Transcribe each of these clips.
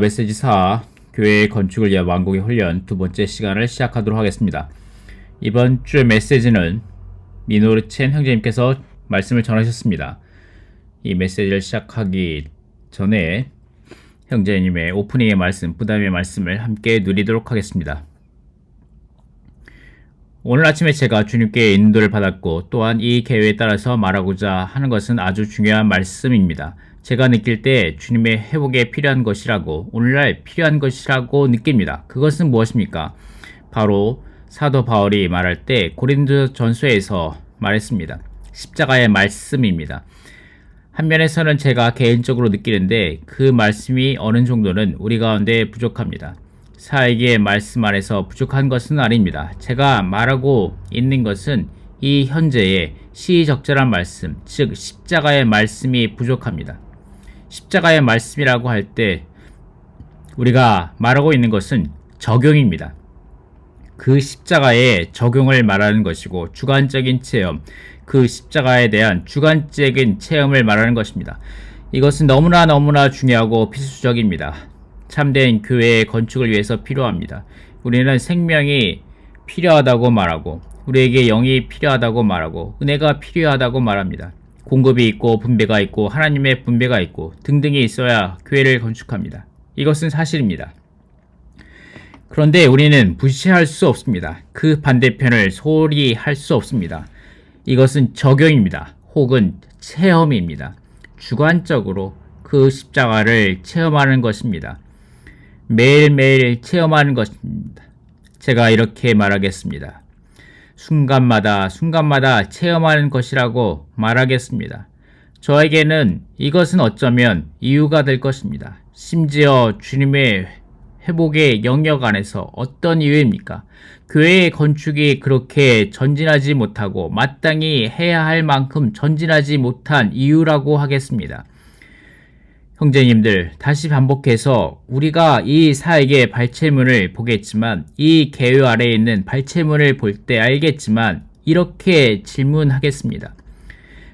메시지 4 교회 건축을 위한 완공의 훈련 두 번째 시간을 시작하도록 하겠습니다. 이번 주 메시지는 미노르첸 형제님께서 말씀을 전하셨습니다. 이 메시지를 시작하기 전에 형제님의 오프닝의 말씀, 부담의 말씀을 함께 누리도록 하겠습니다. 오늘 아침에 제가 주님께 인도를 받았고 또한 이 계획에 따라서 말하고자 하는 것은 아주 중요한 말씀입니다. 제가 느낄 때 주님의 회복에 필요한 것이라고, 오늘날 필요한 것이라고 느낍니다. 그것은 무엇입니까? 바로 사도 바울이 말할 때 고린도전서에서 말했습니다. 십자가의 말씀입니다. 한면에서는 제가 개인적으로 느끼는데 그 말씀이 어느 정도는 우리 가운데 부족합니다. 사에게 말씀 안에서 부족한 것은 아닙니다. 제가 말하고 있는 것은 이 현재의 시적절한 말씀, 즉 십자가의 말씀이 부족합니다. 십자가의 말씀이라고 할 때 우리가 말하고 있는 것은 적용입니다. 그 십자가의 적용을 말하는 것이고 주관적인 체험, 그 십자가에 대한 주관적인 체험을 말하는 것입니다. 이것은 너무나 중요하고 필수적입니다. 참된 교회의 건축을 위해서 필요합니다. 우리는 생명이 필요하다고 말하고 우리에게 영이 필요하다고 말하고 은혜가 필요하다고 말합니다. 공급이 있고 분배가 있고 하나님의 분배가 있고 등등이 있어야 교회를 건축합니다. 이것은 사실입니다. 그런데 우리는 무시할 수 없습니다. 그 반대편을 소홀히 할 수 없습니다. 이것은 적용입니다. 혹은 체험입니다. 주관적으로 그 십자가를 체험하는 것입니다. 매일매일 체험하는 것입니다. 제가 이렇게 말하겠습니다. 순간마다 체험하는 것이라고 말하겠습니다. 저에게는 이것은 어쩌면 이유가 될 것입니다. 심지어 주님의 회복의 영역 안에서 어떤 이유입니까? 교회의 건축이 그렇게 전진하지 못하고 마땅히 해야 할 만큼 전진하지 못한 이유라고 하겠습니다. 형제님들, 다시 반복해서 우리가 이 사역의 발췌문을 보겠지만 이 계획 아래에 있는 발췌문을 볼 때 알겠지만 이렇게 질문하겠습니다.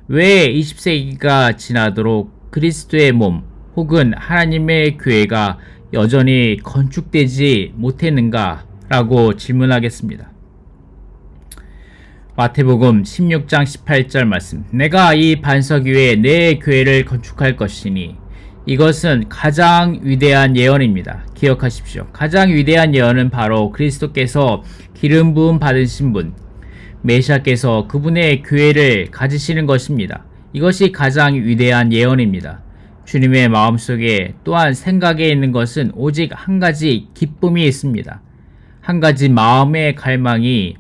왜 20세기가 지나도록 그리스도의 몸 혹은 하나님의 교회가 여전히 건축되지 못했는가? 라고 질문하겠습니다. 마태복음 16장 18절 말씀, 내가 이 반석 위에 내 교회를 건축할 것이니 이것은 가장 위대한 예언입니다. 기억하십시오. 가장 위대한 예언은 바로 그리스도께서 기름 부음 받으신 분, 메시아께서 그분의 교회를 가지시는 것입니다. 이것이 가장 위대한 예언입니다. 주님의 마음속에 또한 생각에 있는 것은 오직 한 가지 기쁨이 있습니다. 한 가지 마음의 갈망이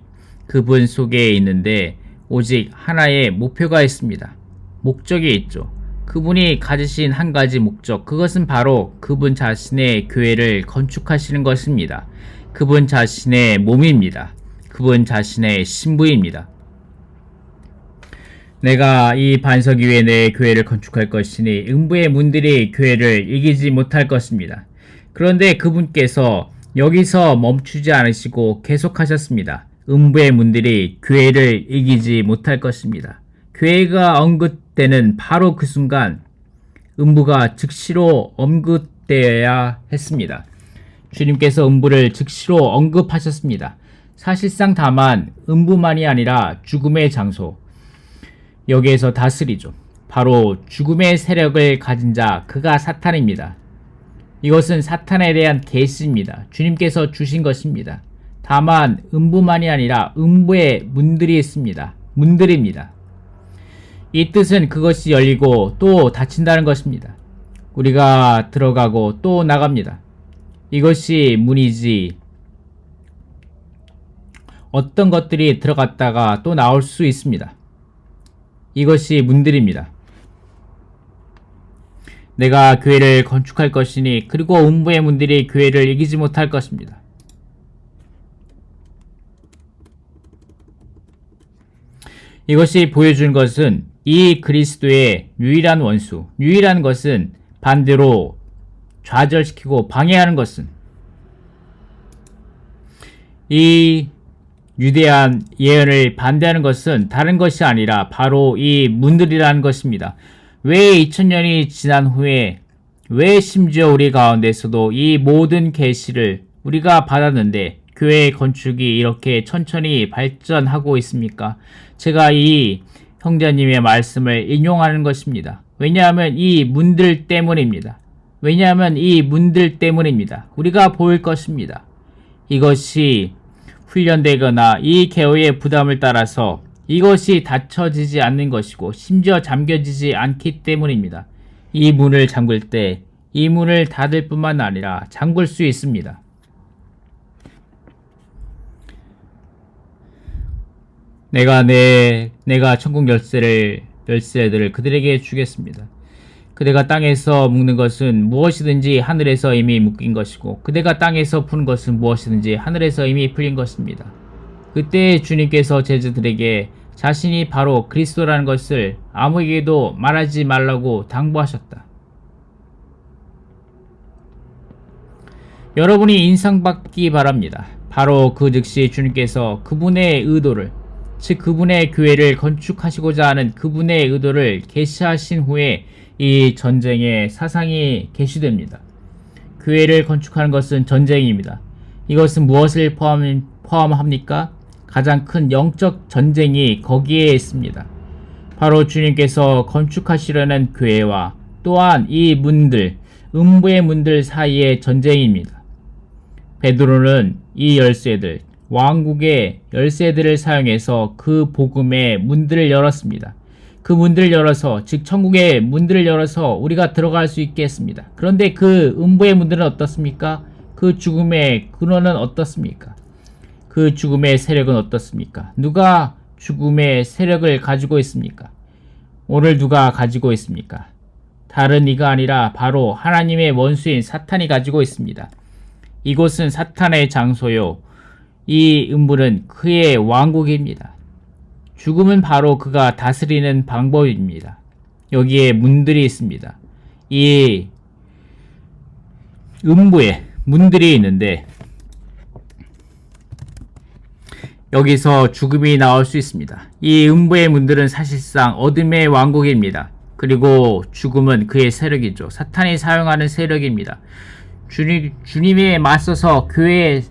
그분 속에 있는데 오직 하나의 목표가 있습니다. 목적이 있죠. 그분이 가지신 한 가지 목적, 그것은 바로 그분 자신의 교회를 건축하시는 것입니다. 그분 자신의 몸입니다. 그분 자신의 신부입니다. 내가 이 반석 위에 내 교회를 건축할 것이니 음부의 문들이 교회를 이기지 못할 것입니다. 그런데 그분께서 여기서 멈추지 않으시고 계속하셨습니다. 음부의 문들이 교회를 이기지 못할 것입니다. 교회가 언급되는 바로 그 순간 음부가 즉시로 언급되어야 했습니다. 주님께서 음부를 즉시로 언급하셨습니다. 사실상 다만 음부만이 아니라 죽음의 장소, 여기에서 다스리죠. 바로 죽음의 세력을 가진 자, 그가 사탄입니다. 이것은 사탄에 대한 계시입니다. 주님께서 주신 것입니다. 다만 음부만이 아니라 음부의 문들이 있습니다. 문들입니다. 이 뜻은 그것이 열리고 또 닫힌다는 것입니다. 우리가 들어가고 또 나갑니다. 이것이 문이지 어떤 것들이 들어갔다가 또 나올 수 있습니다. 이것이 문들입니다. 내가 교회를 건축할 것이니 그리고 음부의 문들이 교회를 이기지 못할 것입니다. 이것이 보여준 것은 이 그리스도의 유일한 원수, 유일한 것은 반대로 좌절시키고 방해하는 것은 이 유대한 예언을 반대하는 것은 다른 것이 아니라 바로 이 문들이라는 것입니다. 왜 2000년이 지난 후에 왜 심지어 우리 가운데서도 이 모든 계시를 우리가 받았는데 교회 건축이 이렇게 천천히 발전하고 있습니까? 제가 이 형제님의 말씀을 인용하는 것입니다. 왜냐하면 이 문들 때문입니다. 우리가 보일 것입니다. 이것이 훈련되거나 이 개호의 부담을 따라서 이것이 닫혀지지 않는 것이고 심지어 잠겨지지 않기 때문입니다. 이 문을 잠글 때 이 문을 닫을 뿐만 아니라 잠글 수 있습니다. 내가 천국 열쇠들을 그들에게 주겠습니다. 그대가 땅에서 묶는 것은 무엇이든지 하늘에서 이미 묶인 것이고 그대가 땅에서 푸는 것은 무엇이든지 하늘에서 이미 풀린 것입니다. 그때 주님께서 제자들에게 자신이 바로 그리스도라는 것을 아무에게도 말하지 말라고 당부하셨다. 여러분이 인상받기 바랍니다. 바로 그 즉시 주님께서 그분의 의도를, 즉 그분의 교회를 건축하시고자 하는 그분의 의도를 계시하신 후에 이 전쟁의 사상이 계시됩니다. 교회를 건축하는 것은 전쟁입니다. 이것은 무엇을 포함합니까? 가장 큰 영적 전쟁이 거기에 있습니다. 바로 주님께서 건축하시려는 교회와 또한 이 문들, 음부의 문들 사이의 전쟁입니다. 베드로는 이 열쇠들, 왕국의 열쇠들을 사용해서 그 복음의 문들을 열었습니다. 그 문들을 열어서, 즉 천국의 문들을 열어서 우리가 들어갈 수 있게 했습니다. 그런데 그 음부의 문들은 어떻습니까? 그 죽음의 근원은 어떻습니까? 그 죽음의 세력은 어떻습니까? 누가 죽음의 세력을 가지고 있습니까? 오늘 누가 가지고 있습니까? 다른 이가 아니라 바로 하나님의 원수인 사탄이 가지고 있습니다. 이곳은 사탄의 장소요. 이 음부는 그의 왕국입니다. 죽음은 바로 그가 다스리는 방법입니다. 여기에 문들이 있습니다. 이 음부에 문들이 있는데 여기서 죽음이 나올 수 있습니다. 이 음부의 문들은 사실상 어둠의 왕국입니다. 그리고 죽음은 그의 세력이죠. 사탄이 사용하는 세력입니다. 주님에 맞서서 교회에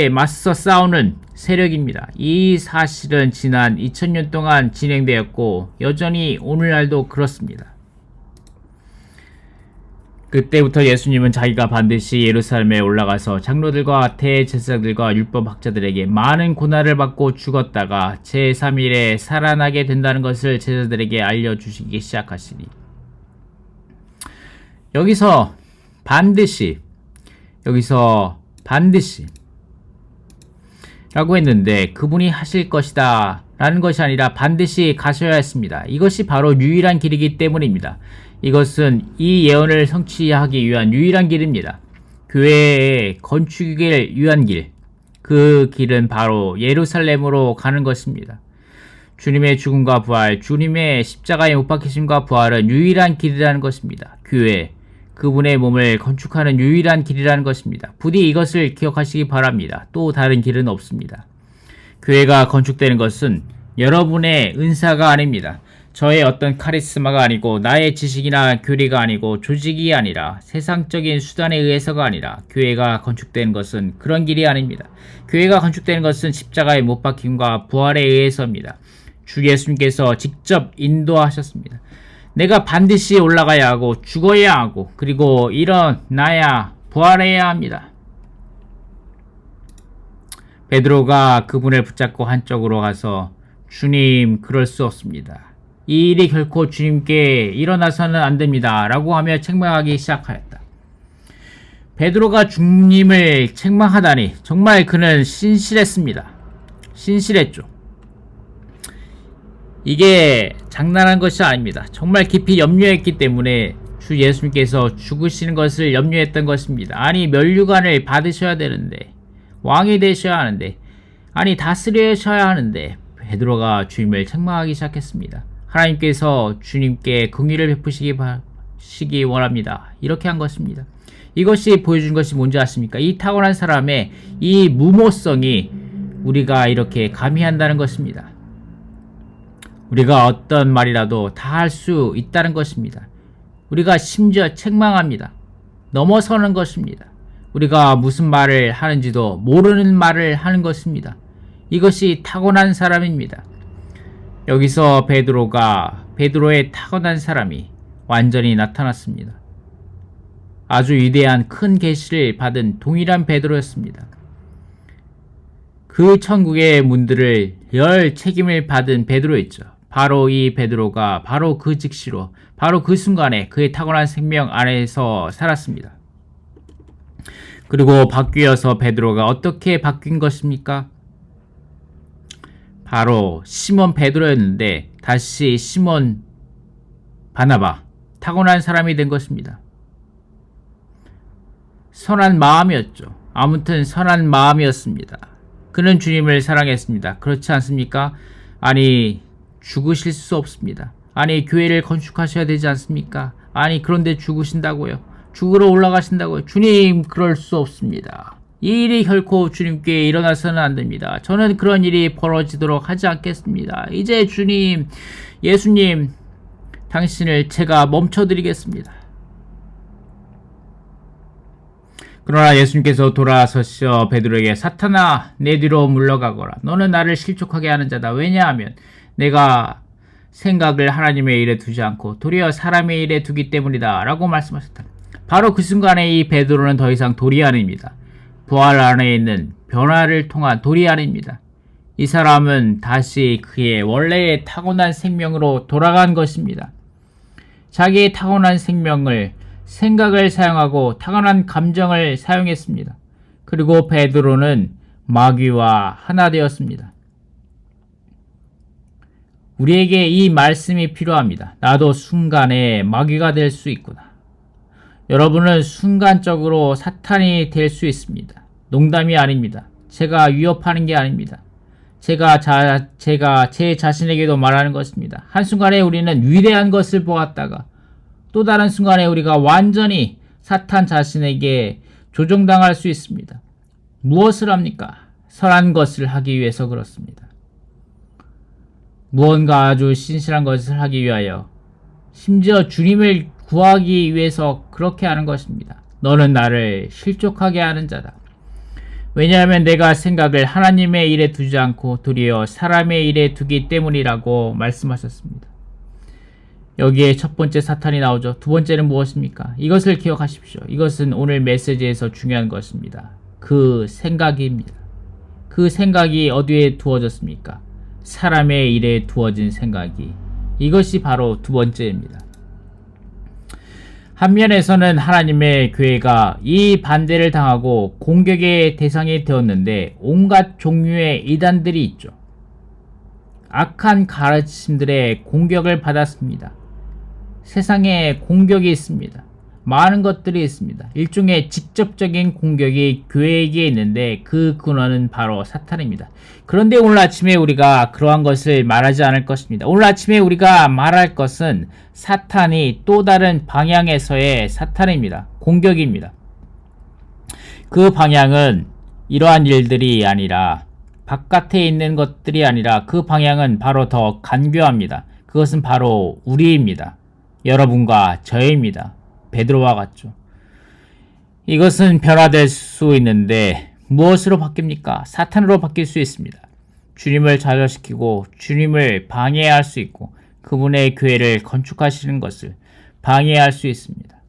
맞서 싸우는 세력입니다. 이 사실은 지난 2000년 동안 진행되었고 여전히 오늘날도 그렇습니다. 그때부터 예수님은 자기가 반드시 예루살렘에 올라가서 장로들과 대제사장들과 율법학자들에게 많은 고난을 받고 죽었다가 제3일에 살아나게 된다는 것을 제자들에게 알려주시기 시작하시니 여기서 반드시 라고 했는데 그분이 하실 것이다 라는 것이 아니라 반드시 가셔야 했습니다. 이것이 바로 유일한 길이기 때문입니다. 이것은 이 예언을 성취하기 위한 유일한 길입니다. 교회의 건축을 위한 길, 그 길은 바로 예루살렘으로 가는 것입니다. 주님의 죽음과 부활, 주님의 십자가의 못 박히심과 부활은 유일한 길이라는 것입니다. 교회, 그분의 몸을 건축하는 유일한 길이라는 것입니다. 부디 이것을 기억하시기 바랍니다. 또 다른 길은 없습니다. 교회가 건축되는 것은 여러분의 은사가 아닙니다. 저의 어떤 카리스마가 아니고 나의 지식이나 교리가 아니고 조직이 아니라 세상적인 수단에 의해서가 아니라 교회가 건축되는 것은 그런 길이 아닙니다. 교회가 건축되는 것은 십자가의 못 박힘과 부활에 의해서입니다. 주 예수님께서 직접 인도하셨습니다. 내가 반드시 올라가야 하고 죽어야 하고 그리고 일어나야 부활해야 합니다. 베드로가 그분을 붙잡고 한쪽으로 가서 주님, 그럴 수 없습니다. 이 일이 결코 주님께 일어나서는 안 됩니다. 라고 하며 책망하기 시작하였다. 베드로가 주님을 책망하다니 정말 그는 신실했습니다. 신실했죠. 이게 장난한 것이 아닙니다. 정말 깊이 염려했기 때문에 주 예수님께서 죽으시는 것을 염려했던 것입니다. 아니, 면류관을 받으셔야 되는데, 왕이 되셔야 하는데, 아니 다스리셔야 하는데 베드로가 주님을 책망하기 시작했습니다. 하나님께서 주님께 긍휼을 베푸시기 원합니다. 이렇게 한 것입니다. 이것이 보여준 것이 뭔지 아십니까? 이 타고난 사람의 이 무모성이 우리가 이렇게 가미한다는 것입니다. 우리가 어떤 말이라도 다 할 수 있다는 것입니다. 우리가 심지어 책망합니다. 넘어서는 것입니다. 우리가 무슨 말을 하는지도 모르는 말을 하는 것입니다. 이것이 타고난 사람입니다. 여기서 베드로의 타고난 사람이 완전히 나타났습니다. 아주 위대한 큰 계시를 받은 동일한 베드로였습니다. 그 천국의 문들을 열 책임을 받은 베드로였죠. 바로 이 베드로가 바로 그 즉시로 바로 그 순간에 그의 타고난 생명 안에서 살았습니다. 그리고 바뀌어서 베드로가 어떻게 바뀐 것입니까? 바로 시몬 베드로였는데 다시 시몬 바나바, 타고난 사람이 된 것입니다. 선한 마음이었죠. 아무튼 선한 마음이었습니다. 그는 주님을 사랑했습니다. 그렇지 않습니까? 아니, 죽으실 수 없습니다. 아니, 교회를 건축하셔야 되지 않습니까? 아니, 그런데 죽으신다고요? 죽으러 올라가신다고요? 주님, 그럴 수 없습니다. 이 일이 결코 주님께 일어나서는 안 됩니다. 저는 그런 일이 벌어지도록 하지 않겠습니다. 이제 주님, 예수님, 당신을 제가 멈춰드리겠습니다. 그러나 예수님께서 돌아서셔 베드로에게 사탄아, 내 뒤로 물러가거라. 너는 나를 실족하게 하는 자다. 왜냐하면 내가 생각을 하나님의 일에 두지 않고 도리어 사람의 일에 두기 때문이다. 라고 말씀하셨다. 바로 그 순간에 이 베드로는 더 이상 도리안입니다. 부활 안에 있는 변화를 통한 도리안입니다. 이 사람은 다시 그의 원래의 타고난 생명으로 돌아간 것입니다. 자기의 타고난 생각을 사용하고 타고난 감정을 사용했습니다. 그리고 베드로는 마귀와 하나 되었습니다. 우리에게 이 말씀이 필요합니다. 나도 순간에 마귀가 될 수 있구나. 여러분은 순간적으로 사탄이 될 수 있습니다. 농담이 아닙니다. 제가 위협하는 게 아닙니다. 제가 제 자신에게도 말하는 것입니다. 한순간에 우리는 위대한 것을 보았다가 또 다른 순간에 우리가 완전히 사탄 자신에게 조종당할 수 있습니다. 무엇을 합니까? 선한 것을 하기 위해서 그렇습니다. 무언가 아주 신실한 것을 하기 위하여 심지어 주님을 구하기 위해서 그렇게 하는 것입니다. 너는 나를 실족하게 하는 자다. 왜냐하면 내가 생각을 하나님의 일에 두지 않고 도리어 사람의 일에 두기 때문이라고 말씀하셨습니다. 여기에 첫 번째 사탄이 나오죠. 두 번째는 무엇입니까? 이것을 기억하십시오. 이것은 오늘 메시지에서 중요한 것입니다. 그 생각입니다. 그 생각이 어디에 두어졌습니까? 사람의 일에 두어진 생각이. 이것이 바로 두 번째입니다. 한면에서는 하나님의 교회가 이 반대를 당하고 공격의 대상이 되었는데 온갖 종류의 이단들이 있죠. 악한 가르침들의 공격을 받았습니다. 세상에 공격이 있습니다. 많은 것들이 있습니다. 일종의 직접적인 공격이 교회에게 있는데 그 근원은 바로 사탄입니다. 그런데 오늘 아침에 우리가 그러한 것을 말하지 않을 것입니다. 오늘 아침에 우리가 말할 것은 사탄이 또 다른 방향에서의 사탄입니다. 공격입니다. 그 방향은 이러한 일들이 아니라 바깥에 있는 것들이 아니라 그 방향은 바로 더 간교합니다. 그것은 바로 우리입니다. 여러분과 저입니다. 베드로와 같죠. 이것은 변화될 수 있는데 무엇으로 바뀝니까? 사탄으로 바뀔 수 있습니다. 주님을 좌절시키고 주님을 방해할 수 있고 그분의 교회를 건축하시는 것을 방해할 수 있습니다.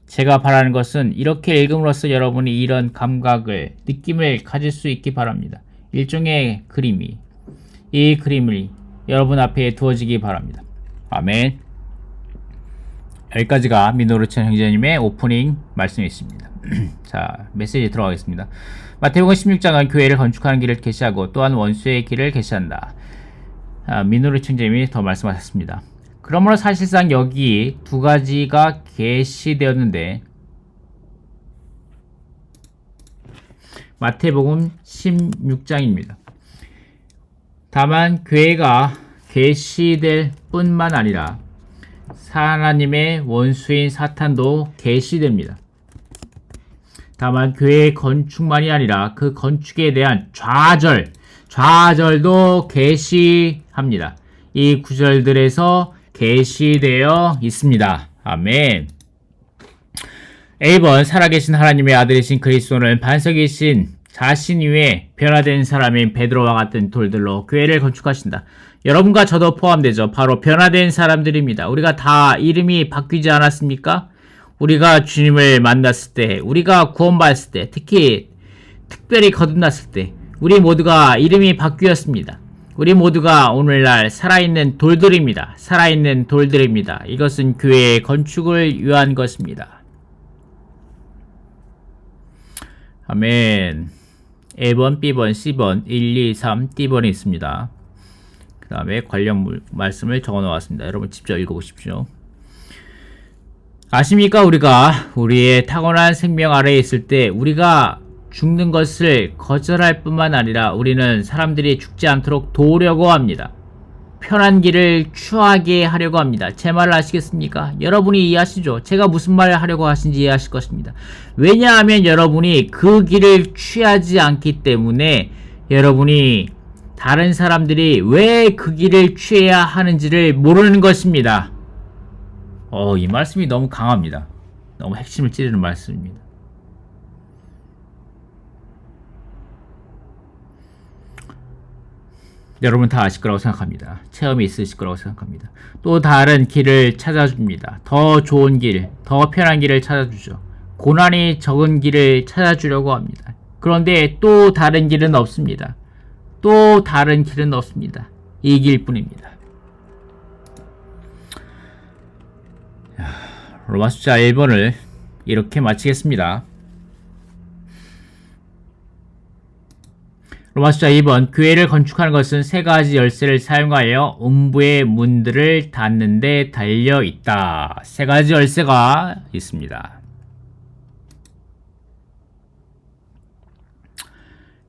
제가 바라는 것은 이렇게 읽음으로써 여러분이 이런 감각을, 느낌을 가질 수 있기 바랍니다. 일종의 그림이, 이 그림이 여러분 앞에 두어지기 바랍니다. 아멘. 여기까지가 민노르천 형제님의 오프닝 말씀이었습니다. 자, 메시지 들어가겠습니다. 마태복음 16장은 교회를 건축하는 길을 계시하고 또한 원수의 길을 계시한다. 민노르천 형제님이 더 말씀하셨습니다. 그러므로 사실상 여기 두 가지가 계시되었는데 마태복음 16장입니다. 다만 교회가 계시될 뿐만 아니라 하나님의 원수인 사탄도 계시됩니다. 다만 교회의 건축만이 아니라 그 건축에 대한 좌절도 계시합니다. 이 구절들에서 계시되어 있습니다. 아멘. A번 살아계신 하나님의 아들이신 그리스도는 반석이신 자신 위에 변화된 사람인 베드로와 같은 돌들로 교회를 건축하신다. 여러분과 저도 포함되죠. 바로 변화된 사람들입니다. 우리가 다 이름이 바뀌지 않았습니까? 우리가 주님을 만났을 때, 우리가 구원받았을 때, 특별히 거듭났을 때 우리 모두가 이름이 바뀌었습니다. 우리 모두가 오늘날 살아있는 돌들입니다. 살아있는 돌들입니다. 이것은 교회의 건축을 위한 것입니다. 아멘. A번, B번, C번, 1, 2, 3, D번이 있습니다. 그 다음에 관련 말씀을 적어 놓았습니다. 여러분 직접 읽어보십시오. 아십니까? 우리가 우리의 타고난 생명 아래에 있을 때 우리가 죽는 것을 거절할 뿐만 아니라 우리는 사람들이 죽지 않도록 도우려고 합니다. 편한 길을 취하게 하려고 합니다. 제 말을 아시겠습니까? 여러분이 이해하시죠? 제가 무슨 말을 하려고 하신지 이해하실 것입니다. 왜냐하면 여러분이 그 길을 취하지 않기 때문에 여러분이 다른 사람들이 왜 그 길을 취해야 하는지를 모르는 것입니다. 이 말씀이 너무 강합니다. 너무 핵심을 찌르는 말씀입니다. 여러분 다 아실 거라고 생각합니다. 체험이 있으실 거라고 생각합니다. 또 다른 길을 찾아줍니다. 더 좋은 길, 더 편한 길을 찾아주죠. 고난이 적은 길을 찾아주려고 합니다. 그런데 또 다른 길은 없습니다. 또 다른 길은 없습니다. 이 길뿐입니다. 로마 숫자 1번을 이렇게 마치겠습니다. 로마 숫자 2번 교회를 건축하는 것은 세 가지 열쇠를 사용하여 음부의 문들을 닫는 데 달려 있다. 세 가지 열쇠가 있습니다.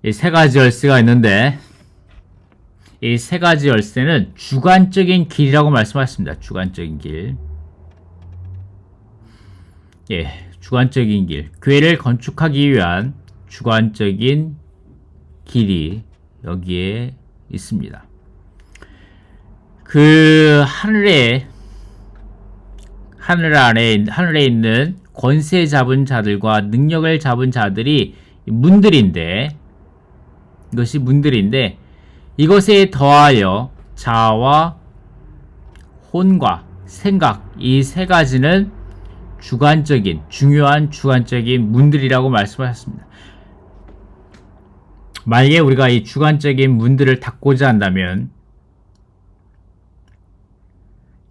이 세 가지 열쇠가 있는데 이 세 가지 열쇠는 주관적인 길이라고 말씀하셨습니다. 주관적인 길. 주관적인 길. 교회를 건축하기 위한 주관적인 길이 여기에 있습니다. 그 하늘에 있는 권세 잡은 자들과 능력을 잡은 자들이 문들인데, 이것이 문들인데, 이것에 더하여 자아와 혼과 생각, 이 세 가지는 중요한 주관적인 문들이라고 말씀하셨습니다. 만약에 우리가 이 주관적인 문들을 닫고자 한다면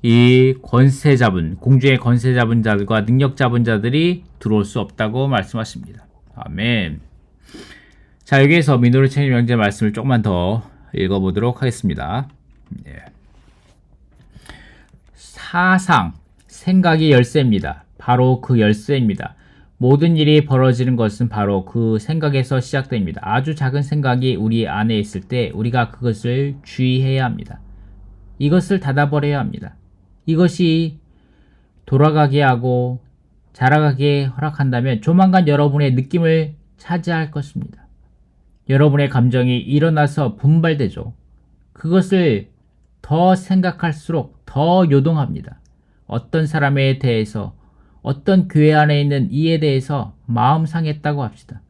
이 공중의 권세 잡은 자들과 능력 잡은 자들이 들어올 수 없다고 말씀하십니다. 아멘. 자, 여기에서 민노르 책임 형제 말씀을 조금만 더 읽어보도록 하겠습니다. 사상, 생각이 열쇠입니다. 바로 그 열쇠입니다. 모든 일이 벌어지는 것은 바로 그 생각에서 시작됩니다. 아주 작은 생각이 우리 안에 있을 때 우리가 그것을 주의해야 합니다. 이것을 닫아버려야 합니다. 이것이 돌아가게 하고 자라가게 허락한다면 조만간 여러분의 느낌을 차지할 것입니다. 여러분의 감정이 일어나서 분발되죠. 그것을 더 생각할수록 더 요동합니다. 어떤 사람에 대해서, 어떤 교회 안에 있는 이에 대해서 마음 상했다고 합시다.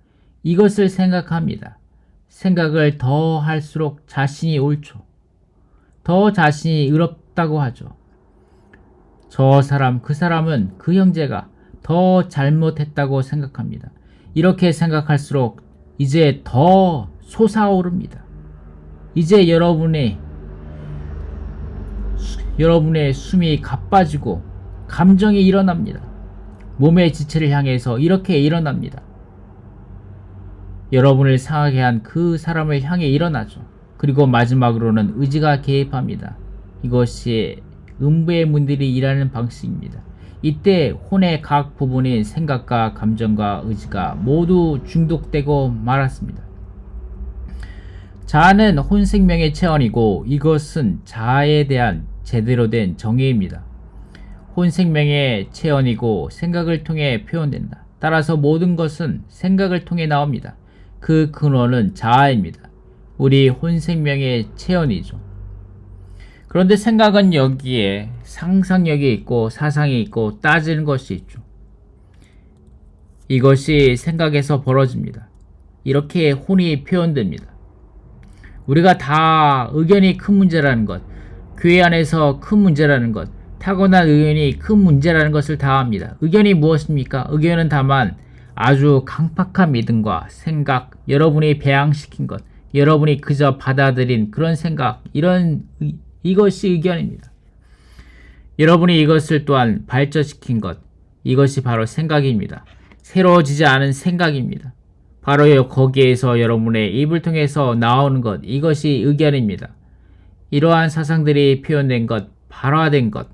이것을 생각합니다. 생각을 더 할수록 자신이 옳죠. 더 자신이 의롭다고 하죠. 저 사람, 그 사람은, 그 형제가 더 잘못했다고 생각합니다. 이렇게 생각할수록 이제 더 솟아오릅니다. 이제 여러분의 숨이 가빠지고 감정이 일어납니다. 몸의 지체를 향해서 이렇게 일어납니다. 여러분을 상하게 한 그 사람을 향해 일어나죠. 그리고 마지막으로는 의지가 개입합니다. 이것이 음부의 문들이 일하는 방식입니다. 이때 혼의 각 부분인 생각과 감정과 의지가 모두 중독되고 말았습니다. 자아는 혼 생명의 체험이고 이것은 자아에 대한 제대로 된 정의입니다. 혼 생명의 체험이고 생각을 통해 표현된다. 따라서 모든 것은 생각을 통해 나옵니다. 그 근원은 자아입니다. 우리 혼 생명의 체험이죠. 그런데 생각은 여기에 상상력이 있고 사상이 있고 따지는 것이 있죠. 이것이 생각에서 벌어집니다. 이렇게 혼이 표현됩니다. 우리가 다 의견이 큰 문제라는 것, 교회 안에서 큰 문제라는 것, 타고난 의견이 큰 문제라는 것을 다 압니다. 의견이 무엇입니까? 의견은 다만 아주 강팍한 믿음과 생각, 여러분이 배양시킨 것, 여러분이 그저 받아들인 그런 생각, 이것이 의견입니다. 여러분이 이것을 또한 발전시킨 것, 이것이 바로 생각입니다. 새로워지지 않은 생각입니다. 바로 거기에서 여러분의 입을 통해서 나오는 것, 이것이 의견입니다. 이러한 사상들이 표현된 것, 발화된 것,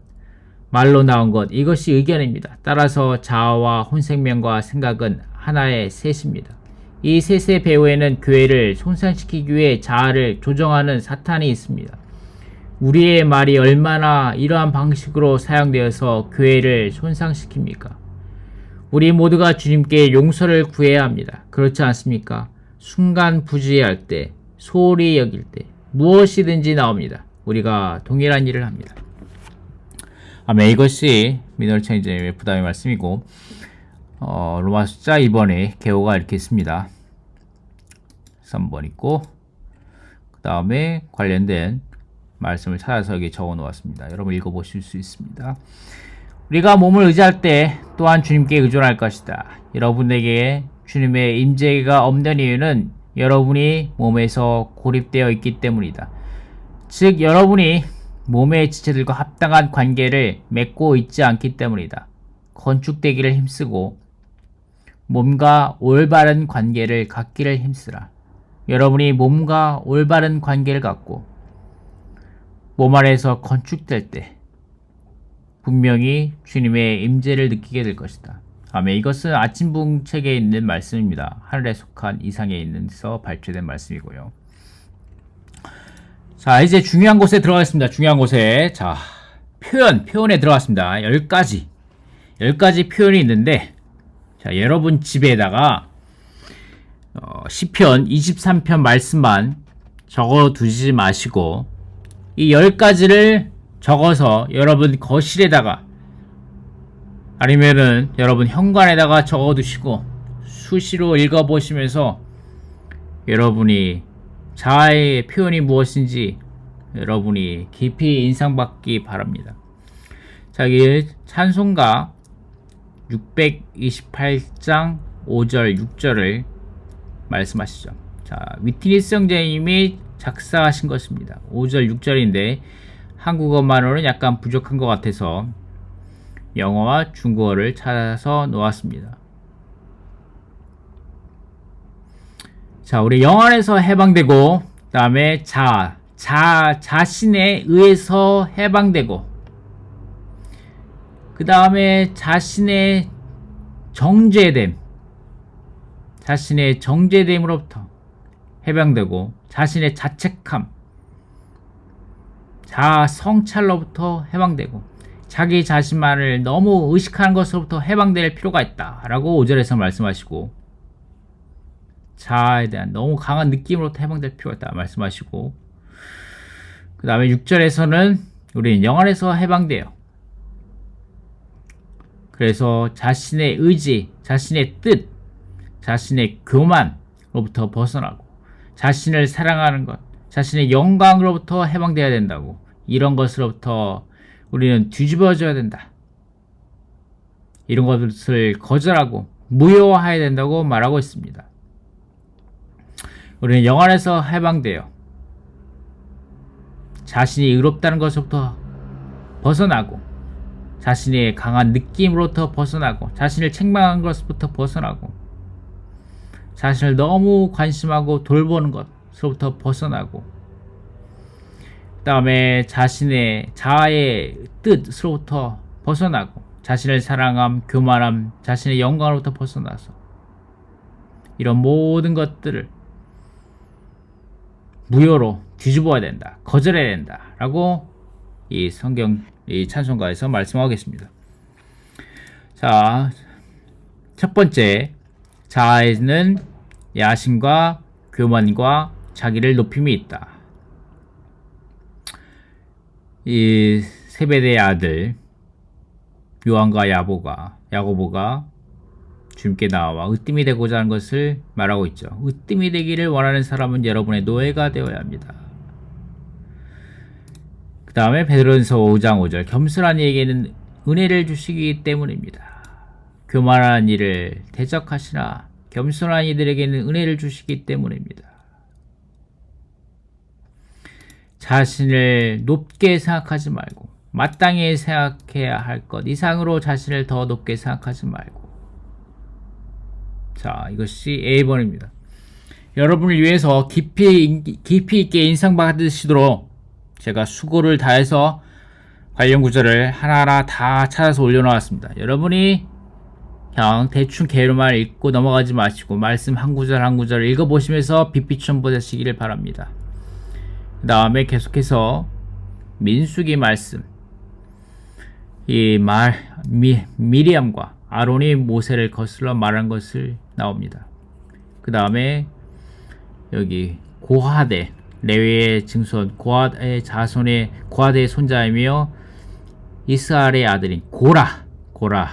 말로 나온 것, 이것이 의견입니다. 따라서 자아와 혼생명과 생각은 하나의 셋입니다. 이 셋의 배후에는 교회를 손상시키기 위해 자아를 조정하는 사탄이 있습니다. 우리의 말이 얼마나 이러한 방식으로 사용되어서 교회를 손상시킵니까? 우리 모두가 주님께 용서를 구해야 합니다. 그렇지 않습니까? 순간 부주의할 때, 소홀히 여길 때 무엇이든지 나옵니다. 우리가 동일한 일을 합니다. 아멘. 이것이 미너리 체인지의 부담의 말씀이고, 로마 숫자 2번에 개호가 이렇게 있습니다. 3번 있고, 그 다음에 관련된 말씀을 찾아서 여기 적어 놓았습니다. 여러분 읽어보실 수 있습니다. 우리가 몸을 의지할 때 또한 주님께 의존할 것이다. 여러분에게 주님의 임재가 없는 이유는 여러분이 몸에서 고립되어 있기 때문이다. 즉 여러분이 몸의 지체들과 합당한 관계를 맺고 있지 않기 때문이다. 건축되기를 힘쓰고 몸과 올바른 관계를 갖기를 힘쓰라. 여러분이 몸과 올바른 관계를 갖고 몸 안에서 건축될 때 분명히 주님의 임재를 느끼게 될 것이다. 아멘. 이것은 아침붕 책에 있는 말씀입니다. 하늘에 속한 이상에 있는서 발표된 말씀이고요. 자, 이제 중요한 곳에 들어가겠습니다. 중요한 곳에. 자, 표현에 들어갔습니다. 10가지 표현이 있는데, 자, 여러분 집에다가 시편 23편 말씀만 적어 두지 마시고 이 10가지를 적어서 여러분 거실에다가 아니면은 여러분 현관에다가 적어 두시고 수시로 읽어 보시면서 여러분이 자아의 표현이 무엇인지 여러분이 깊이 인상받기 바랍니다. 자, 여기 찬송가 628장 5절 6절을 말씀하시죠. 자, 위트니스 형제님이 작사하신 것입니다. 5절 6절인데 한국어만으로는 약간 부족한 것 같아서 영어와 중국어를 찾아서 놓았습니다. 자, 우리 영 안에서 해방되고, 그 다음에 자신에 의해서 해방되고, 그 다음에 자신의 정죄됨으로부터 해방되고, 자신의 자책함, 성찰로부터 해방되고, 자기 자신만을 너무 의식하는 것으로부터 해방될 필요가 있다 라고 5절에서 말씀하시고, 자아에 대한 너무 강한 느낌으로부터 해방될 필요가 있다 말씀하시고, 그 다음에 6절에서는 우리는 영 안에서 해방돼요. 그래서 자신의 의지, 자신의 뜻, 자신의 교만으로부터 벗어나고 자신을 사랑하는 것, 자신의 영광으로부터 해방돼야 된다고, 이런 것으로부터 우리는 뒤집어져야 된다. 이런 것을 거절하고 무효화해야 된다고 말하고 있습니다. 우리는 영 안에서 해방돼요. 자신이 의롭다는 것부터 벗어나고, 자신의 강한 느낌으로부터 벗어나고, 자신을 책망한 것부터 벗어나고, 자신을 너무 관심하고 돌보는 것으로부터 벗어나고, 그 다음에 자신의 자아의 뜻으로부터 벗어나고, 자신을 사랑함, 교만함, 자신의 영광으로부터 벗어나서 이런 모든 것들을 무효로 뒤집어야 된다, 거절해야 된다 라고 이 찬송가에서 말씀하겠습니다. 자, 첫 번째, 자아에는 야심과 교만과 자기를 높임이 있다. 이 세베대의 아들 요한과 야고보가 주님께 나와 으뜸이 되고자 하는 것을 말하고 있죠. 으뜸이 되기를 원하는 사람은 여러분의 노예가 되어야 합니다. 그 다음에 베드로전서 5장 5절 겸손한 이에게는 은혜를 주시기 때문입니다. 교만한 이를 대적하시나 겸손한 이들에게는 은혜를 주시기 때문입니다. 자신을 높게 생각하지 말고 마땅히 생각해야 할 것 이상으로 자신을 더 높게 생각하지 말고. 자, 이것이 A번입니다. 여러분을 위해서 깊이 있게 인상받으시도록 제가 수고를 다해서 관련 구절을 하나하나 다 찾아서 올려놓았습니다. 여러분이 그냥 대충 개로만 읽고 넘어가지 마시고 말씀 한 구절 한 구절 읽어보시면서 빛비추어 보시기를 바랍니다. 그 다음에 계속해서 민수기 말씀, 미리암과 아론이 모세를 거슬러 말한 것을 나옵니다. 그 다음에 여기 고하대, 레위의 증손, 고하의 자손의 고하대의 손자이며 이스라엘의 아들인 고라가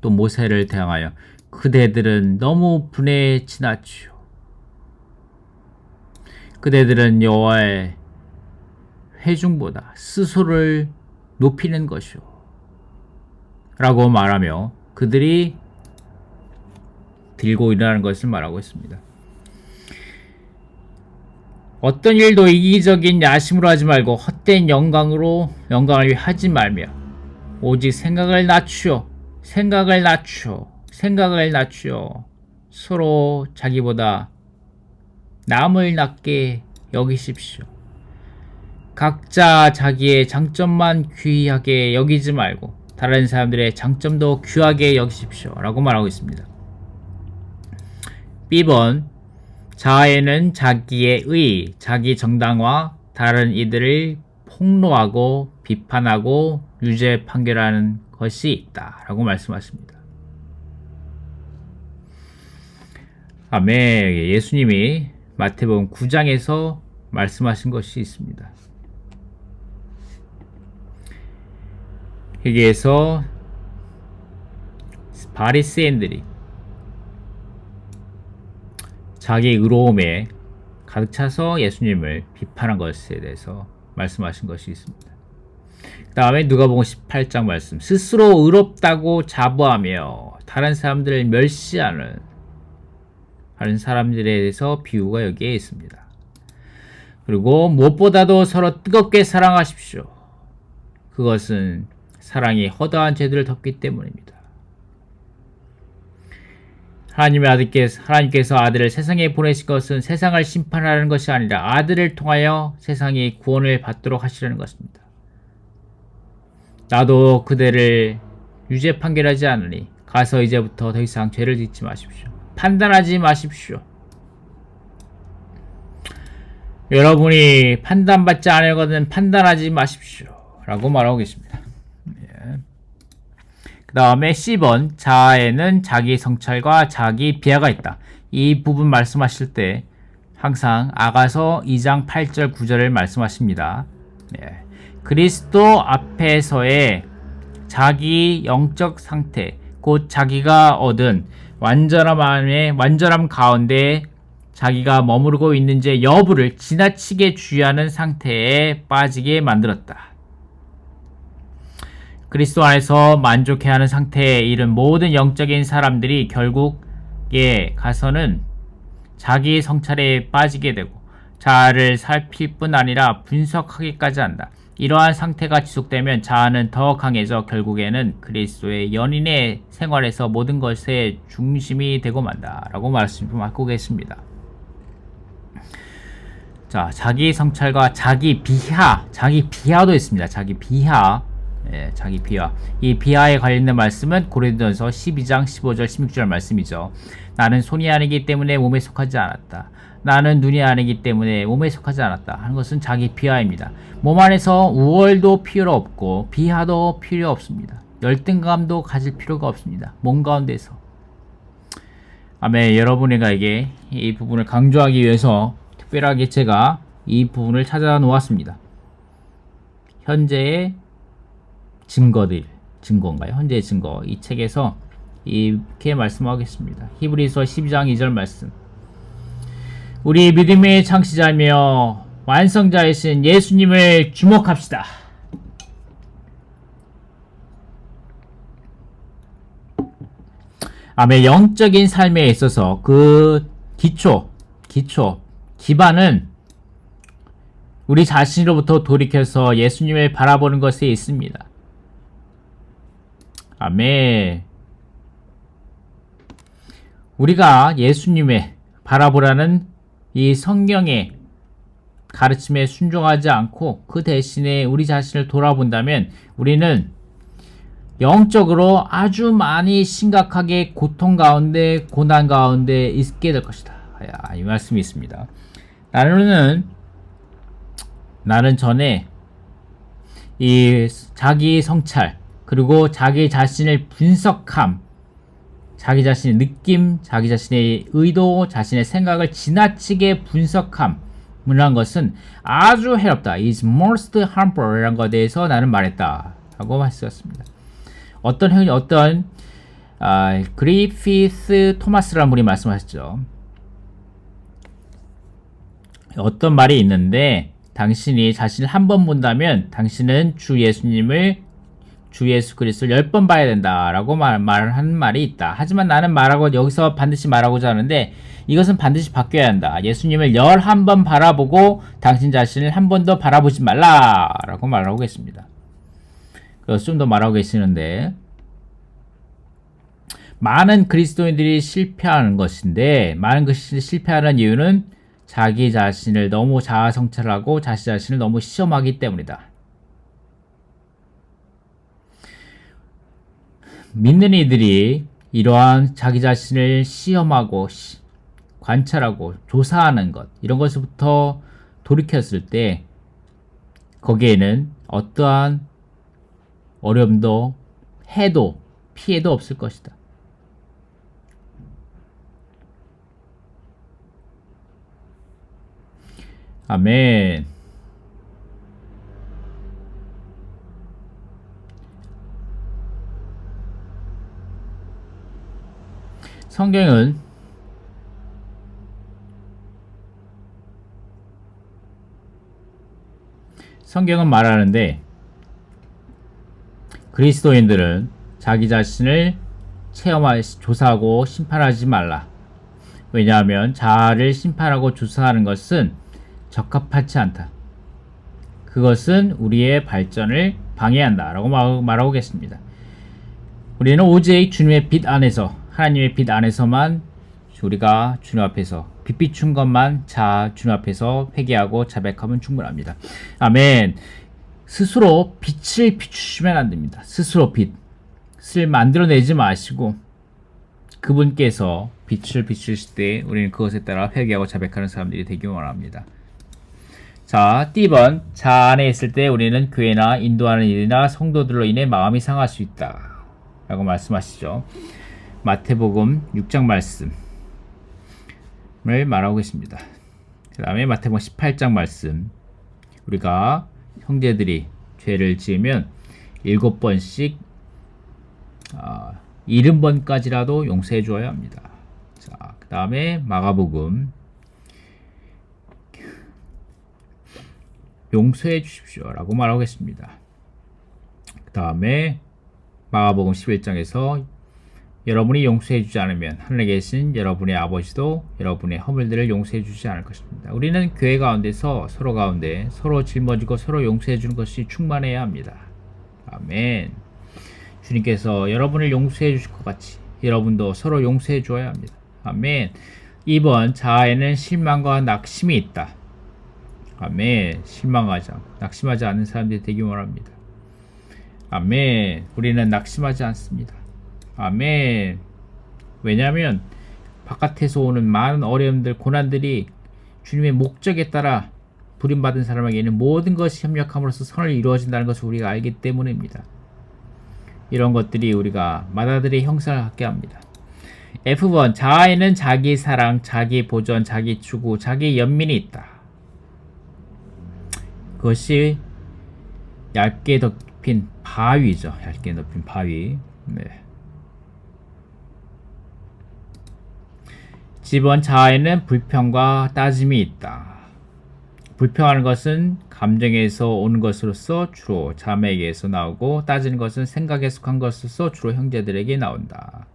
또 모세를 대항하여 그대들은 너무 분에 지나치오. 그대들은 여호와의 회중보다 스스로를 높이는 것이오 라고 말하며 그들이 들고 일어나는 것을 말하고 있습니다. 어떤 일도 이기적인 야심으로 하지 말고 헛된 영광을 위해 하지 말며 오직 생각을 낮추어 서로 자기보다 남을 낮게 여기십시오. 각자 자기의 장점만 귀하게 여기지 말고 다른 사람들의 장점도 귀하게 여기십시오 라고 말하고 있습니다. B번, 자아에는 자기의 의, 자기 정당화, 다른 이들을 폭로하고 비판하고 유죄 판결하는 것이 있다 라고 말씀하십니다. 아멘. 예수님이 마태복음 9장에서 말씀하신 것이 있습니다. 여기에서 바리새인들이 자기 의로움에 가득 차서 예수님을 비판한 것에 대해서 말씀하신 것이 있습니다. 그 다음에 누가복음 18장 말씀, 스스로 의롭다고 자부하며 다른 사람들을 멸시하는 사람들에 대해서 비유가 여기에 있습니다. 그리고 무엇보다도 서로 뜨겁게 사랑하십시오. 그것은 사랑이 허다한 죄들을 덮기 때문입니다. 하나님께서 아들을 세상에 보내신 것은 세상을 심판하는 것이 아니라 아들을 통하여 세상이 구원을 받도록 하시려는 것입니다. 나도 그대를 유죄 판결하지 않으니 가서 이제부터 더 이상 죄를 짓지 마십시오. 판단하지 마십시오. 여러분이 판단받지 않으려거든 판단하지 마십시오 라고 말하고 계십니다. 그 다음에 C번, 자아에는 자기 성찰과 자기 비하가 있다. 이 부분 말씀하실 때 항상 아가서 2장 8절 9절을 말씀하십니다. 그리스도 앞에서의 자기 영적 상태, 곧 자기가 얻은 완전함 가운데 자기가 머무르고 있는지 여부를 지나치게 주의하는 상태에 빠지게 만들었다. 그리스도 안에서 만족해하는 상태에 이른 모든 영적인 사람들이 결국에 가서는 자기 성찰에 빠지게 되고 자아를 살필 뿐 아니라 분석하기까지 한다. 이러한 상태가 지속되면 자아는 더 강해져 결국에는 그리스도의 연인의 생활에서 모든 것의 중심이 되고 만다 라고 말씀하고 계십니다. 자, 자기 성찰과 자기 비하도 있습니다. 자기 비하. 이 비하에 관련된 말씀은 고린도전서 12장 15절 16절 말씀이죠. 나는 손이 아니기 때문에 몸에 속하지 않았다. 나는 눈이 아니기 때문에 몸에 속하지 않았다 하는 것은 자기 비하입니다. 몸 안에서 우월도 필요 없고 비하도 필요 없습니다. 열등감도 가질 필요가 없습니다. 몸 가운데서. 아멘. 여러분에게 이 부분을 강조하기 위해서 특별하게 제가 이 부분을 찾아 놓았습니다. 현재의 증거인가요? 현재의 증거. 이 책에서 이렇게 말씀하겠습니다. 히브리서 12장 2절 말씀. 우리 믿음의 창시자이며 완성자이신 예수님을 주목합시다. 아멘. 영적인 삶에 있어서 그 기반은 우리 자신으로부터 돌이켜서 예수님을 바라보는 것에 있습니다. 아멘. 우리가 예수님의 바라보라는 이 성경의 가르침에 순종하지 않고 그 대신에 우리 자신을 돌아본다면 우리는 영적으로 아주 많이 심각하게 고통 가운데 고난 가운데 있게 될 것이다. 이 말씀이 있습니다. 나는 전에 이 자기 성찰 그리고 자기 자신을 분석함, 자기 자신의 느낌, 자기 자신의 의도, 자신의 생각을 지나치게 분석함 이란 것은 아주 해롭다. is most harmful 이란 것에 대해서 나는 말했다 라고 말씀했습니다. 그리피스 토마스라는 분이 말씀하셨죠. 어떤 말이 있는데 당신이 자신을 한 번 본다면 당신은 주 예수 그리스도를 10번 봐야 된다라고 말하는 말이 있다. 하지만 나는 여기서 반드시 말하고자 하는데 이것은 반드시 바뀌어야 한다. 예수님을 11번 바라보고 당신 자신을 한 번 더 바라보지 말라라고 말하고 계십니다. 그래서 좀 더 말하고 계시는데 많은 그리스도인들이 실패하는 것인데 많은 것이 실패하는 이유는 자기 자신을 너무 자아성찰하고 자기 자신을 너무 시험하기 때문이다. 믿는 이들이 이러한 자기 자신을 시험하고 관찰하고 조사하는 것 이런 것부터 돌이켰을 때 거기에는 어떠한 어려움도 피해도 없을 것이다. 아멘. 성경은 말하는데 그리스도인들은 자기 자신을 조사하고 심판하지 말라. 왜냐하면 자아를 심판하고 조사하는 것은 적합하지 않다. 그것은 우리의 발전을 방해한다 라고 말하고 계십니다. 우리는 오직 주님의 빛 안에서 하나님의 빛 안에서만 우리가 주님 앞에서 빛 비춘 것만 주님 앞에서 회개하고 자백하면 충분합니다. 아멘. 스스로 빛을 비추시면 안 됩니다. 스스로 빛을 만들어내지 마시고 그분께서 빛을 비추실 때 우리는 그것에 따라 회개하고 자백하는 사람들이 되기 원합니다. 자, D번. 자 안에 있을 때 우리는 교회나 인도하는 일이나 성도들로 인해 마음이 상할 수 있다 라고 말씀하시죠. 마태복음 6장 말씀을 말하고 계십니다. 그 다음에 마태복음 18장 말씀. 우리가 형제들이 죄를 지으면 7번씩 70번까지라도 용서해 주어야 합니다. 자, 그 다음에 마가복음 용서해 주십시오 라고 말하겠습니다. 그 다음에 마가복음 11장에서 여러분이 용서해 주지 않으면 하늘에 계신 여러분의 아버지도 여러분의 허물들을 용서해 주지 않을 것입니다. 우리는 교회 가운데서 서로 가운데 서로 짊어지고 서로 용서해 주는 것이 충만해야 합니다. 아멘. 주님께서 여러분을 용서해 주실 것 같이 여러분도 서로 용서해 주어야 합니다. 아멘. 2번. 자아에는 실망과 낙심이 있다. 아멘. 낙심하지 않는 사람들이 되기 원합니다. 아멘. 우리는 낙심하지 않습니다. 아멘. 왜냐하면 바깥에서 오는 많은 어려움들, 고난들이 주님의 목적에 따라 부름받은 사람에게는 모든 것이 협력함으로써 선을 이루어진다는 것을 우리가 알기 때문입니다. 이런 것들이 우리가 마다들의 형상을 갖게 합니다. F번. 자아에는 자기 사랑, 자기 보전, 자기 추구, 자기 연민이 있다. 그것이 얇게 덮인 바위죠. 얇게 덮인 바위. 네. 집원 자아에는 불평과 따짐이 있다. 불평하는 것은 감정에서 오는 것으로서 주로 자매에게서 나오고, 따지는 것은 생각에 속한 것으로서 주로 형제들에게 나온다.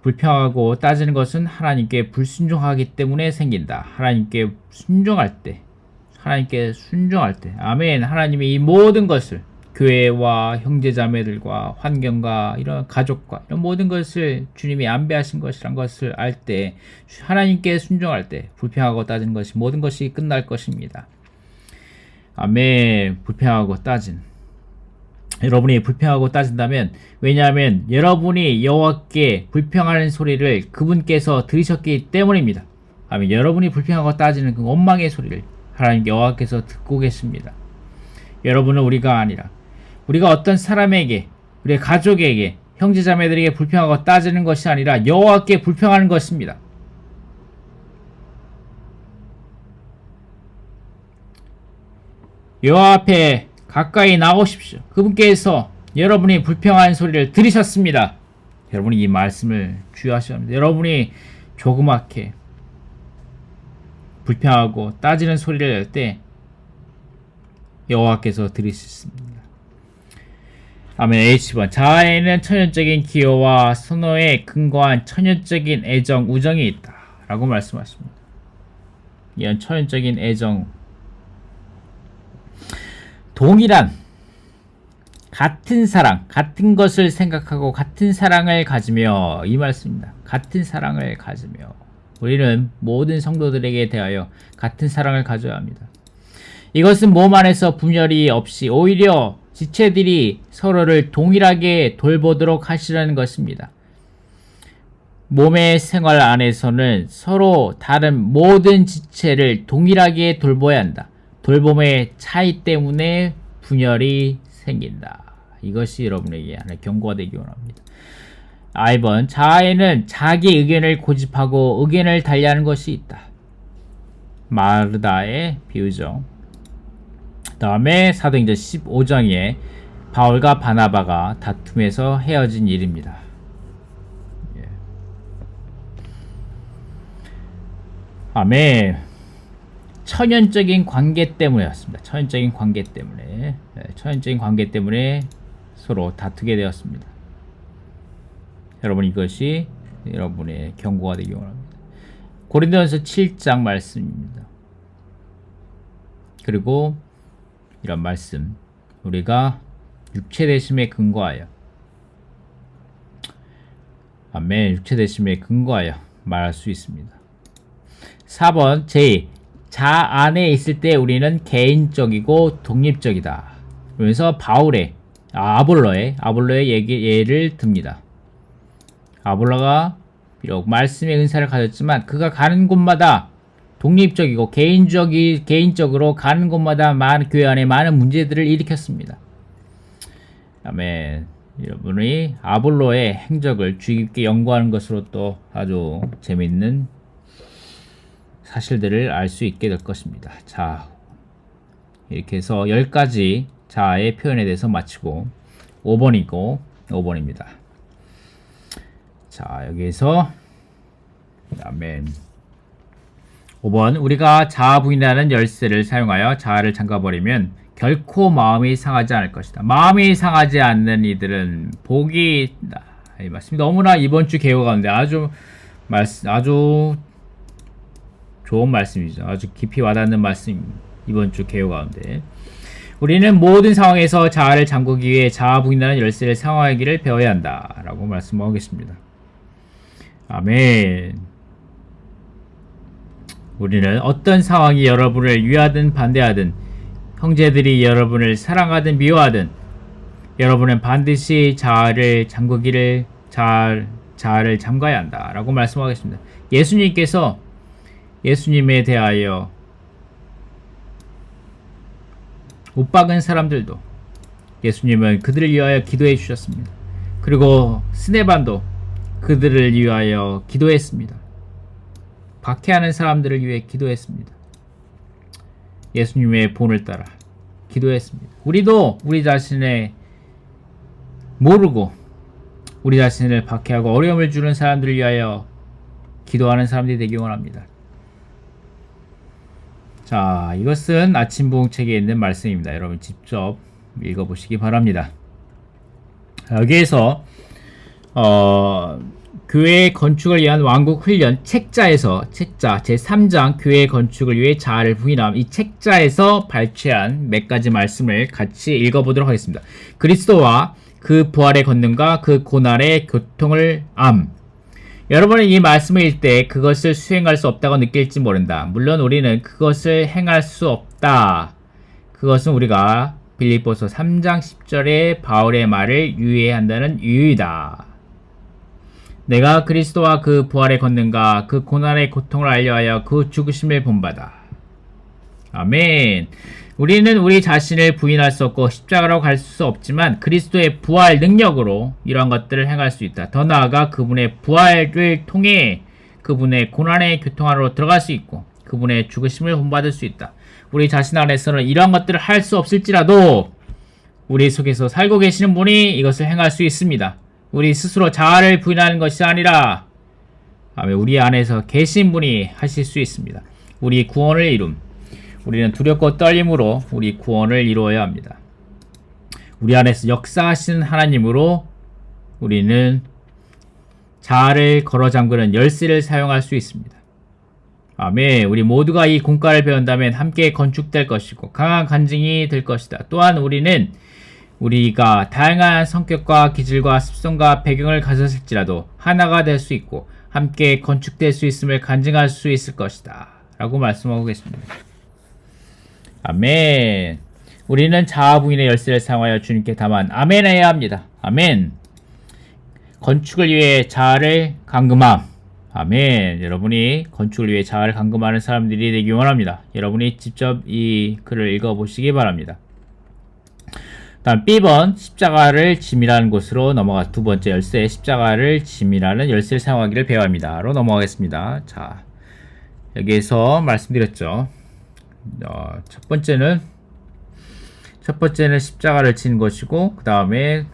불평하고 따지는 것은 하나님께 불순종하기 때문에 생긴다. 하나님께 순종할 때, 아멘. 하나님이 이 모든 것을, 교회와 형제자매들과 환경과 이런 가족과 이런 모든 것을 주님이 안배하신 것이란 것을 알 때, 하나님께 순종할 때 불평하고 따지는 것이 모든 것이 끝날 것입니다. 아멘. 불평하고 따진, 여러분이 불평하고 따진다면, 왜냐하면 여러분이 여호와께 불평하는 소리를 그분께서 들으셨기 때문입니다. 아멘. 여러분이 불평하고 따지는 그 원망의 소리를 하나님 여호와께서 듣고 계십니다. 여러분은 우리가 아니라, 우리가 어떤 사람에게, 우리의 가족에게, 형제자매들에게 불평하고 따지는 것이 아니라 여호와께 불평하는 것입니다. 여호와 앞에 가까이 나오십시오. 그분께서 여러분이 불평하는 소리를 들으셨습니다. 여러분이 이 말씀을 주의하셔야 합니다. 여러분이 조그맣게 불평하고 따지는 소리를 낼 때 여호와께서 들으셨습니다. 아멘. H번, 자아에는 천연적인 기호와 선호에 근거한 천연적인 애정, 우정이 있다 라고 말씀하십니다. 이런 천연적인 애정, 동일한 같은 사랑, 같은 것을 생각하고 같은 사랑을 가지며, 이 말씀입니다. 같은 사랑을 가지며 우리는 모든 성도들에게 대하여 같은 사랑을 가져야 합니다. 이것은 몸 안에서 분열이 없이 오히려 지체들이 서로를 동일하게 돌보도록 하시려는 것입니다. 몸의 생활 안에서는 서로 다른 모든 지체를 동일하게 돌봐야 한다. 돌봄의 차이 때문에 분열이 생긴다. 이것이 여러분에게 하나의 경고가 되기 원합니다. I번, 자아에는 자기 의견을 고집하고 의견을 달리하는 것이 있다. 마르다의 비유죠. 그 다음에 사도행전 15장에 바울과 바나바가 다툼에서 헤어진 일입니다. 예. 아멘. 천연적인 관계 때문이었습니다. 천연적인 관계 때문에 서로 다투게 되었습니다. 여러분, 이것이 여러분의 경고가 되기 원합니다. 고린도전서 7장 말씀입니다. 그리고 이런 말씀, 우리가 육체되심에 근거하여, 아멘, 육체되심에 근거하여 말할 수 있습니다. 4번, 제2, 자 안에 있을 때 우리는 개인적이고 독립적이다. 그러면서 바울의, 아볼로의 예를 듭니다. 아볼로가 비록 말씀의 은사를 가졌지만 그가 가는 곳마다 독립적이고 개인적으로 가는 곳마다 교회 안에 많은 문제들을 일으켰습니다. 아멘. 여러분이 아볼로의 행적을 주의 깊게 연구하는 것으로 또 아주 재미있는 사실들을 알 수 있게 될 것입니다. 자, 이렇게 해서 10가지 자아의 표현에 대해서 마치고 5번입니다. 자, 여기에서 아멘. 5번, 우리가 자아 부인이라는 열쇠를 사용하여 자아를 잠가버리면 결코 마음이 상하지 않을 것이다. 마음이 상하지 않는 이들은 복이 있다. 이 말씀이 너무나 이번 주 개요 가운데 아주 좋은 말씀이죠. 아주 깊이 와닿는 말씀입니다. 이번 주 개요 가운데 우리는 모든 상황에서 자아를 잠그기 위해 자아 부인이라는 열쇠를 사용하기를 배워야 한다 라고 말씀하겠습니다. 아멘. 우리는 어떤 상황이 여러분을 위하든 반대하든, 형제들이 여러분을 사랑하든 미워하든, 여러분은 반드시 자아를 잠가야 한다 라고 말씀하겠습니다. 예수님에 대하여 못 박은 사람들도 예수님은 그들을 위하여 기도해 주셨습니다. 그리고 스데반도 그들을 위하여 기도했습니다. 박해하는 사람들을 위해 기도했습니다. 예수님의 본을 따라 기도했습니다. 우리도 우리 자신의 모르고 우리 자신을 박해하고 어려움을 주는 사람들을 위하여 기도하는 사람들이 되기 원합니다. 자, 이것은 아침 부흥책에 있는 말씀입니다. 여러분 직접 읽어보시기 바랍니다. 여기에서 교회 건축을 위한 왕국 훈련 책자에서 제3장 교회 건축을 위해 자아를 부인함, 이 책자에서 발췌한 몇 가지 말씀을 같이 읽어보도록 하겠습니다. 그리스도와 그 부활의 권능과 그 고난의 교통을 암. 여러분은 이 말씀을 읽을 때 그것을 수행할 수 없다고 느낄지 모른다. 물론 우리는 그것을 행할 수 없다. 그것은 우리가 빌립보서 3장 10절의 바울의 말을 유의해야 한다는 이유이다. 내가 그리스도와 그 부활의 권능과 그 고난의 고통을 알려하여 그 죽으심을 본받아. 아멘. 우리는 우리 자신을 부인할 수 없고 십자가로 갈 수 없지만 그리스도의 부활 능력으로 이러한 것들을 행할 수 있다. 더 나아가 그분의 부활을 통해 그분의 고난의 교통 안으로 들어갈 수 있고 그분의 죽으심을 본받을 수 있다. 우리 자신 안에서는 이러한 것들을 할 수 없을지라도 우리 속에서 살고 계시는 분이 이것을 행할 수 있습니다. 우리 스스로 자아를 부인하는 것이 아니라 우리 안에서 계신 분이 하실 수 있습니다. 우리 구원을 이룸. 우리는 두렵고 떨림으로 우리 구원을 이루어야 합니다. 우리 안에서 역사하시는 하나님으로 우리는 자아를 걸어 잠그는 열쇠를 사용할 수 있습니다. 아멘. 우리 모두가 이 공과를 배운다면 함께 건축될 것이고 강한 간증이 될 것이다. 또한 우리는 우리가 다양한 성격과 기질과 습성과 배경을 가졌을지라도 하나가 될 수 있고 함께 건축될 수 있음을 간증할 수 있을 것이다. 라고 말씀하고 계십니다. 아멘. 우리는 자아 부인의 열쇠를 사용하여 주님께 다만 아멘 해야 합니다. 아멘. 건축을 위해 자아를 감금함. 아멘. 여러분이 건축을 위해 자아를 감금하는 사람들이 되기 원합니다. 여러분이 직접 이 글을 읽어보시기 바랍니다. 다음 B번 십자가를 짐이라는 곳으로 넘어가 두 번째 열쇠 십자가를 짐이라는 열쇠를 사용하기를 배워야 합니다로 넘어가겠습니다. 자, 여기에서 말씀드렸죠. 첫 번째는 십자가를 지는 것이고 그 다음에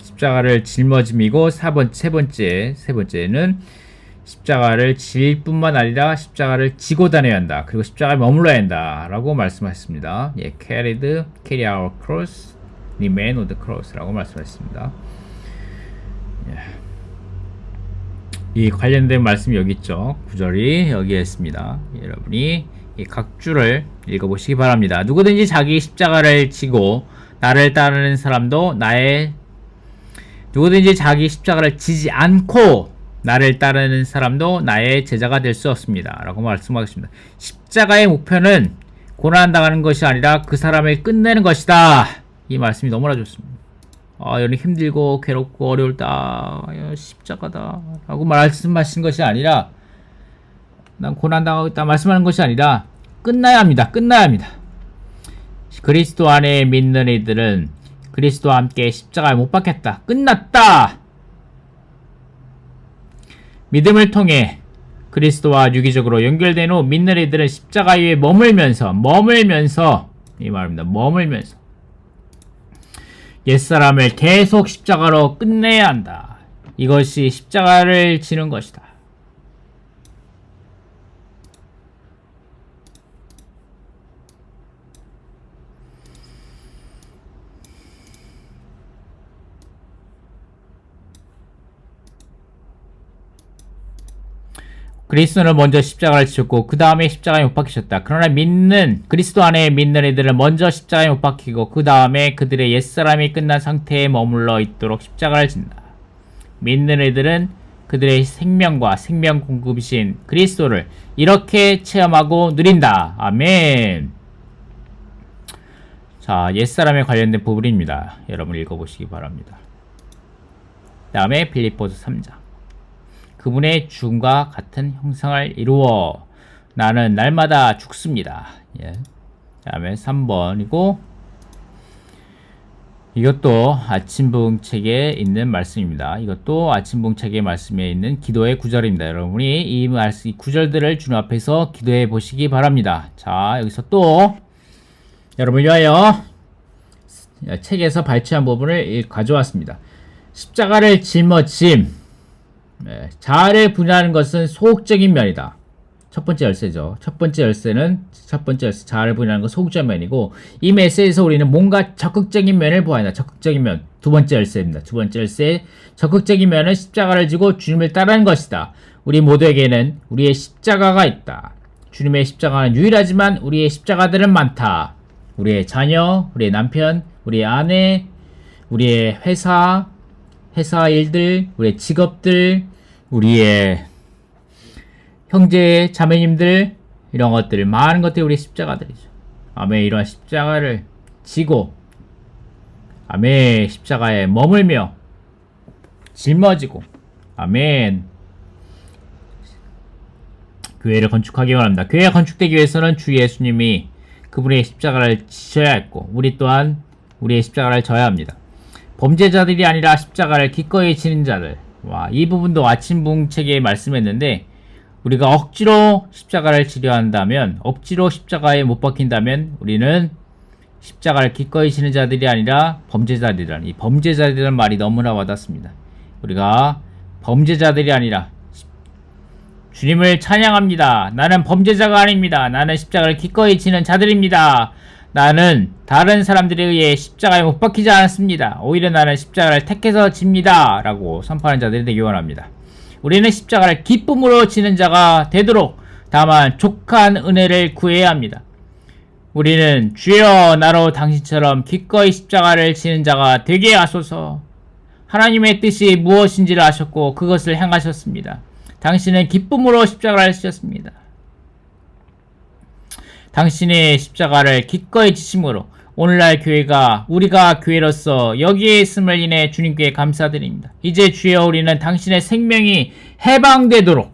십자가를 짊어짐이고 세 번째는 십자가를 질 뿐만 아니라 십자가를 지고 다녀야 한다. 그리고 십자가에 머물러야 한다. 라고 말씀하셨습니다. 예, carry our cross, remain on the cross 라고 말씀하셨습니다. 예. 이 관련된 말씀이 여기 있죠. 구절이 여기에 있습니다. 여러분이 이 각 줄을 읽어보시기 바랍니다. 누구든지 자기 십자가를 지고 나를 따르는 사람도 누구든지 자기 십자가를 지지 않고 나를 따르는 사람도 나의 제자가 될 수 없습니다. 라고 말씀하겠습니다. 십자가의 목표는 고난당하는 것이 아니라 그 사람을 끝내는 것이다. 이 말씀이 너무나 좋습니다. 여러분 힘들고 괴롭고 어려울 때 십자가다 라고 말씀하시는 것이 아니라 난 고난당하고 있다 말씀하는 것이 아니라 끝나야 합니다. 끝나야 합니다. 그리스도 안에 믿는 이들은 그리스도와 함께 십자가에 못 박혔다. 끝났다. 믿음을 통해 그리스도와 유기적으로 연결된 후 믿는 이들은 십자가 위에 머물면서 이 말입니다. 머물면서 옛사람을 계속 십자가로 끝내야 한다. 이것이 십자가를 지는 것이다. 그리스도는 먼저 십자가를 지셨고 그 다음에 십자가에 못 박히셨다. 그러나 그리스도 안에 믿는 이들은 먼저 십자가에 못 박히고 그 다음에 그들의 옛사람이 끝난 상태에 머물러 있도록 십자가를 진다. 믿는 이들은 그들의 생명과 생명 공급이신 그리스도를 이렇게 체험하고 누린다. 아멘. 자, 옛사람에 관련된 부분입니다. 여러분 읽어보시기 바랍니다. 다음에 빌립보서 3장. 그분의 죽음과 같은 형상을 이루어 나는 날마다 죽습니다. 예. 다음에 3번이고 이것도 아침부흥 책에 있는 말씀입니다. 이것도 아침부흥 책의 말씀에 있는 기도의 구절입니다. 여러분이 이 구절들을 주님 앞에서 기도해 보시기 바랍니다. 자, 여기서 또 여러분을 위하여 책에서 발췌한 부분을 가져왔습니다. 십자가를 짊어짐. 자아를 분야하는 것은 소극적인 면이다. 첫 번째 열쇠죠. 첫 번째 열쇠, 자아를 분야하는 건 소극적인 면이고, 이 메시지에서 우리는 뭔가 적극적인 면을 보아야 한다. 적극적인 면. 두 번째 열쇠입니다. 두 번째 열쇠. 적극적인 면은 십자가를 지고 주님을 따르는 것이다. 우리 모두에게는 우리의 십자가가 있다. 주님의 십자가는 유일하지만 우리의 십자가들은 많다. 우리의 자녀, 우리의 남편, 우리의 아내, 우리의 회사 일들, 우리의 직업들, 우리의 형제, 자매님들, 이런 것들, 많은 것들이 우리의 십자가들이죠. 아멘. 이러한 십자가를 지고, 아멘. 십자가에 머물며, 짊어지고, 아멘. 교회를 건축하기 원합니다. 교회가 건축되기 위해서는 주 예수님이 그분의 십자가를 지셔야 했고, 우리 또한 우리의 십자가를 져야 합니다. 범죄자들이 아니라 십자가를 기꺼이 지는 자들. 와, 이 부분도 아침부흥 책에 말씀했는데, 우리가 억지로 십자가를 지려 한다면, 억지로 십자가에 못 박힌다면, 우리는 십자가를 기꺼이 지는 자들이 아니라 범죄자들이라는, 이 범죄자들이라는 말이 너무나 와닿습니다. 우리가 범죄자들이 아니라 주님을 찬양합니다. 나는 범죄자가 아닙니다. 나는 십자가를 기꺼이 지는 자들입니다. 나는 다른 사람들에 의해 십자가에 못 박히지 않았습니다. 오히려 나는 십자가를 택해서 집니다. 라고 선포하는 자들이 되기 원합니다. 우리는 십자가를 기쁨으로 지는 자가 되도록 다만 족한 은혜를 구해야 합니다. 우리는 주여 나로 당신처럼 기꺼이 십자가를 지는 자가 되게 하소서. 하나님의 뜻이 무엇인지를 아셨고 그것을 행하셨습니다. 당신은 기쁨으로 십자가를 지셨습니다. 당신의 십자가를 기꺼이 지심으로 오늘날 교회가 우리가 교회로서 여기에 있음을 인해 주님께 감사드립니다. 이제 주여 우리는 당신의 생명이 해방되도록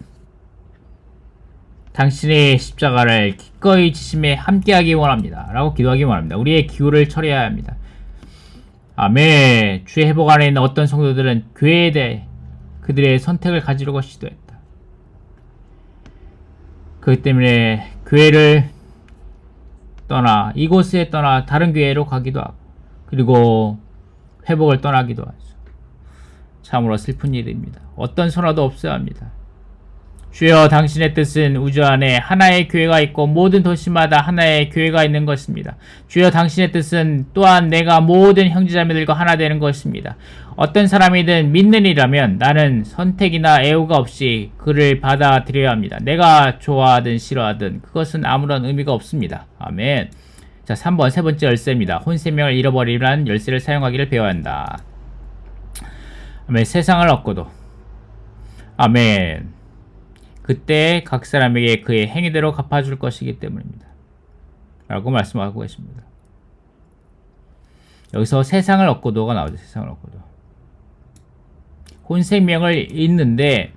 당신의 십자가를 기꺼이 지심에 함께하기 원합니다. 라고 기도하기 원합니다. 우리의 기호를 처리해야 합니다. 아멘. 주의 회복 안에 있는 어떤 성도들은 교회에 대해 그들의 선택을 가지려고 시도했다. 그렇기 때문에 교회를 떠나 이곳에 떠나 다른 교회로 가기도 하고 그리고 회복을 떠나기도 하죠. 참으로 슬픈 일입니다. 어떤 선화도 없어야 합니다. 주여 당신의 뜻은 우주 안에 하나의 교회가 있고 모든 도시마다 하나의 교회가 있는 것입니다. 주여 당신의 뜻은 또한 내가 모든 형제자매들과 하나 되는 것입니다. 어떤 사람이든 믿는 이라면 나는 선택이나 애호가 없이 그를 받아들여야 합니다. 내가 좋아하든 싫어하든 그것은 아무런 의미가 없습니다. 아멘. 자, 3번 세 번째 열쇠입니다. 혼생명을 잃어버리라는 열쇠를 사용하기를 배워야 한다. 아멘. 세상을 얻고도 아멘. 그때 각 사람에게 그의 행위대로 갚아줄 것이기 때문입니다. 라고 말씀하고 계십니다. 여기서 세상을 얻고도가 나오죠. 세상을 얻고도. 혼생명을 잃는데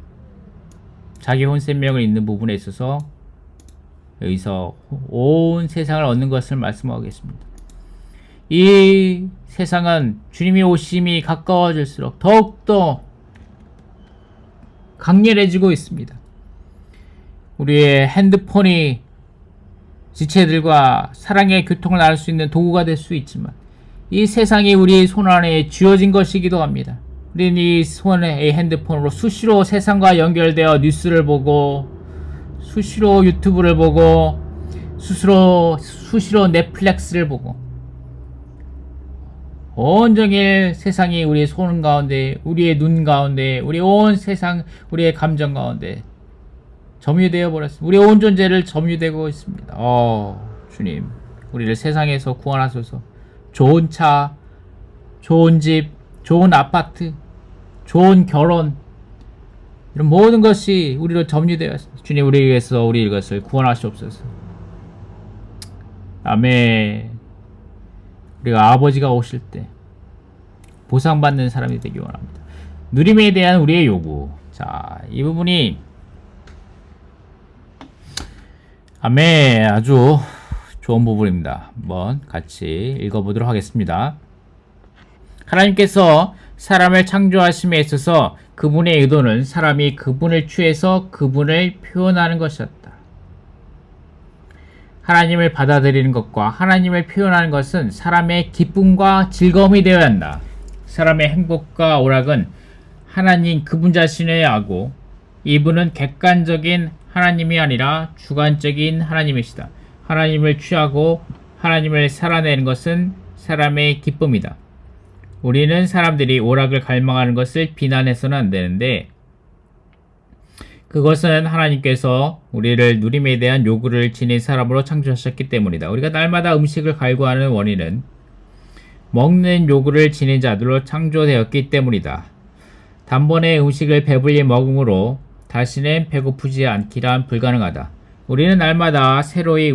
자기 혼생명을 잃는 부분에 있어서 여기서 온 세상을 얻는 것을 말씀하고 계십니다. 이 세상은 주님이 오심이 가까워질수록 더욱더 강렬해지고 있습니다. 우리의 핸드폰이 지체들과 사랑의 교통을 나눌 수 있는 도구가 될 수 있지만 이 세상이 우리 손 안에 쥐어진 것이기도 합니다. 우리는 이 손의 핸드폰으로 수시로 세상과 연결되어 뉴스를 보고 수시로 유튜브를 보고 수시로 넷플릭스를 보고 온종일 세상이 우리의 손 가운데 우리의 눈 가운데 우리 온 세상 우리의 감정 가운데 점유되어 버렸습니다. 우리의 온 존재를 점유되고 있습니다. 주님 우리를 세상에서 구원하소서. 좋은 차, 좋은 집, 좋은 아파트, 좋은 결혼 이런 모든 것이 우리로 점유되어 있습니다. 주님 우리에게서 우리 이것을 구원하시옵소서. 아멘. 우리가 아버지가 오실 때 보상받는 사람이 되기 원합니다. 누림에 대한 우리의 요구. 자, 이 부분이 아멘. 아주 좋은 부분입니다. 한번 같이 읽어보도록 하겠습니다. 하나님께서 사람을 창조하심에 있어서 그분의 의도는 사람이 그분을 취해서 그분을 표현하는 것이었다. 하나님을 받아들이는 것과 하나님을 표현하는 것은 사람의 기쁨과 즐거움이 되어야 한다. 사람의 행복과 오락은 하나님 그분 자신에야 하고 이분은 객관적인 하나님이 아니라 주관적인 하나님이시다. 하나님을 취하고 하나님을 살아내는 것은 사람의 기쁨이다. 우리는 사람들이 오락을 갈망하는 것을 비난해서는 안 되는데 그것은 하나님께서 우리를 누림에 대한 요구를 지닌 사람으로 창조하셨기 때문이다. 우리가 날마다 음식을 갈구하는 원인은 먹는 요구를 지닌 자들로 창조되었기 때문이다. 단번에 음식을 배불리 먹음으로 다시는 배고프지 않기란 불가능하다. 우리는 날마다 새로이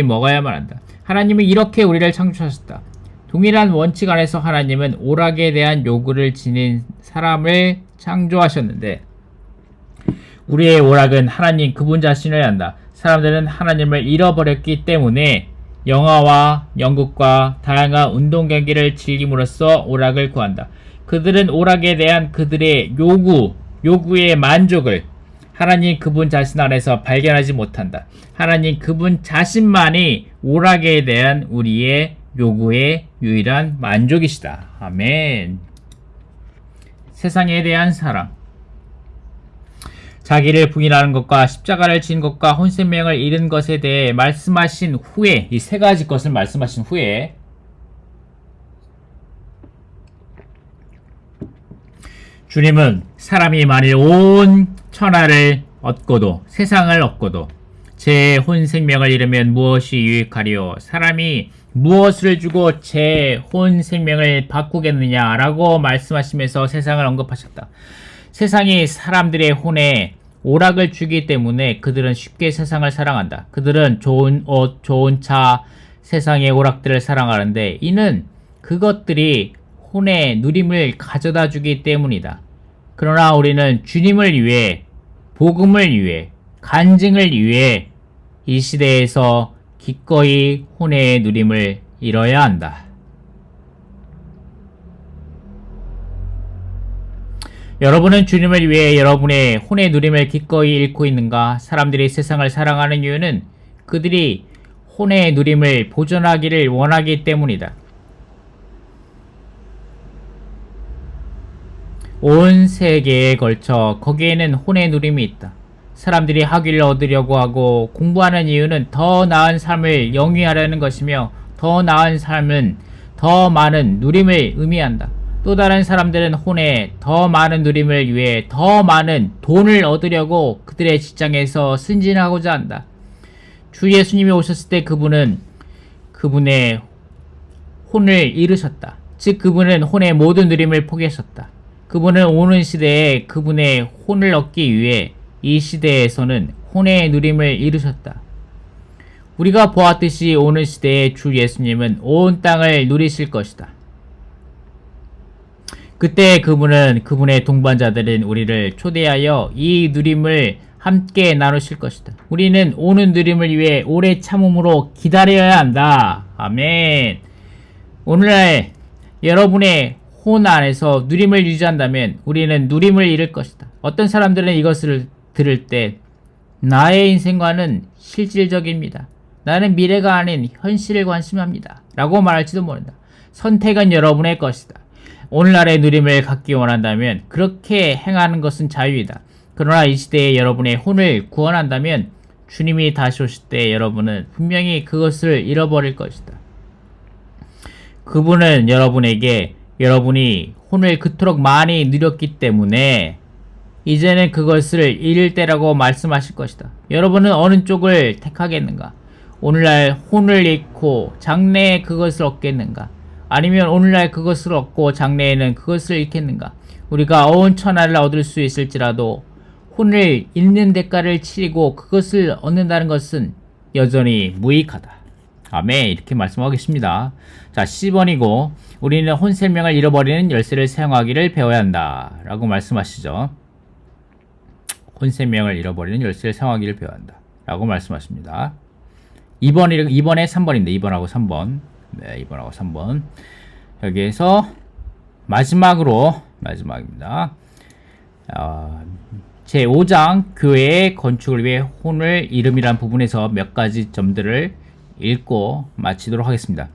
먹어야만 한다. 하나님은 이렇게 우리를 창조하셨다. 동일한 원칙 안에서 하나님은 오락에 대한 요구를 지닌 사람을 창조하셨는데 우리의 오락은 하나님 그분 자신을 한다. 사람들은 하나님을 잃어버렸기 때문에 영화와 연극과 다양한 운동 경기를 즐김으로써 오락을 구한다. 그들은 오락에 대한 그들의 요구의 만족을 하나님 그분 자신 안에서 발견하지 못한다. 하나님 그분 자신만이 오락에 대한 우리의 요구의 유일한 만족이시다. 아멘. 세상에 대한 사랑. 자기를 부인하는 것과 십자가를 진 것과 혼생명을 잃은 것에 대해 말씀하신 후에 이 세 가지 것을 말씀하신 후에 주님은 사람이 만일 온 천하를 얻고도 세상을 얻고도 제 혼생명을 잃으면 무엇이 유익하리요? 사람이 무엇을 주고 제 혼생명을 바꾸겠느냐라고 말씀하시면서 세상을 언급하셨다. 세상이 사람들의 혼에 오락을 주기 때문에 그들은 쉽게 세상을 사랑한다. 그들은 좋은 옷, 좋은 차, 세상의 오락들을 사랑하는데 이는 그것들이 혼의 누림을 가져다 주기 때문이다. 그러나 우리는 주님을 위해, 복음을 위해, 간증을 위해 이 시대에서 기꺼이 혼의 누림을 잃어야 한다. 여러분은 주님을 위해 여러분의 혼의 누림을 기꺼이 잃고 있는가? 사람들이 세상을 사랑하는 이유는 그들이 혼의 누림을 보존하기를 원하기 때문이다. 온 세계에 걸쳐 거기에는 혼의 누림이 있다. 사람들이 학위를 얻으려고 하고 공부하는 이유는 더 나은 삶을 영위하려는 것이며 더 나은 삶은 더 많은 누림을 의미한다. 또 다른 사람들은 혼에 더 많은 누림을 위해 더 많은 돈을 얻으려고 그들의 직장에서 승진하고자 한다. 주 예수님이 오셨을 때 그분은 그분의 혼을 잃으셨다. 즉 그분은 혼의 모든 누림을 포기하셨다. 그분은 오는 시대에 그분의 혼을 얻기 위해 이 시대에서는 혼의 누림을 잃으셨다. 우리가 보았듯이 오는 시대에 주 예수님은 온 땅을 누리실 것이다. 그때 그분은 그분의 동반자들인 우리를 초대하여 이 누림을 함께 나누실 것이다. 우리는 오는 누림을 위해 오래 참음으로 기다려야 한다. 아멘. 오늘날 여러분의 혼 안에서 누림을 유지한다면 우리는 누림을 잃을 것이다. 어떤 사람들은 이것을 들을 때 나의 인생과는 실질적입니다. 나는 미래가 아닌 현실을 관심합니다. 라고 말할지도 모른다. 선택은 여러분의 것이다. 오늘날의 누림을 갖기 원한다면 그렇게 행하는 것은 자유이다. 그러나 이 시대에 여러분의 혼을 구원한다면 주님이 다시 오실 때 여러분은 분명히 그것을 잃어버릴 것이다. 그분은 여러분에게 여러분이 혼을 그토록 많이 누렸기 때문에 이제는 그것을 잃을 때라고 말씀하실 것이다. 여러분은 어느 쪽을 택하겠는가? 오늘날 혼을 잃고 장래에 그것을 얻겠는가? 아니면 오늘날 그것을 얻고 장래에는 그것을 잃겠는가? 우리가 온 천하를 얻을 수 있을지라도 혼을 잃는 대가를 치르고 그것을 얻는다는 것은 여전히 무익하다. 아멘. 이렇게 말씀하겠습니다. 자, 10번이고 우리는 혼생명을 잃어버리는 열쇠를 사용하기를 배워야 한다 라고 말씀하시죠. 혼생명을 잃어버리는 열쇠를 사용하기를 배워야 한다 라고 말씀하십니다. 2번에 3번인데 2번하고 3번. 네, 2번하고 3번. 여기에서 마지막입니다. 제5장 교회의 건축을 위해 혼을 이름이란 부분에서 몇 가지 점들을 읽고 마치도록 하겠습니다.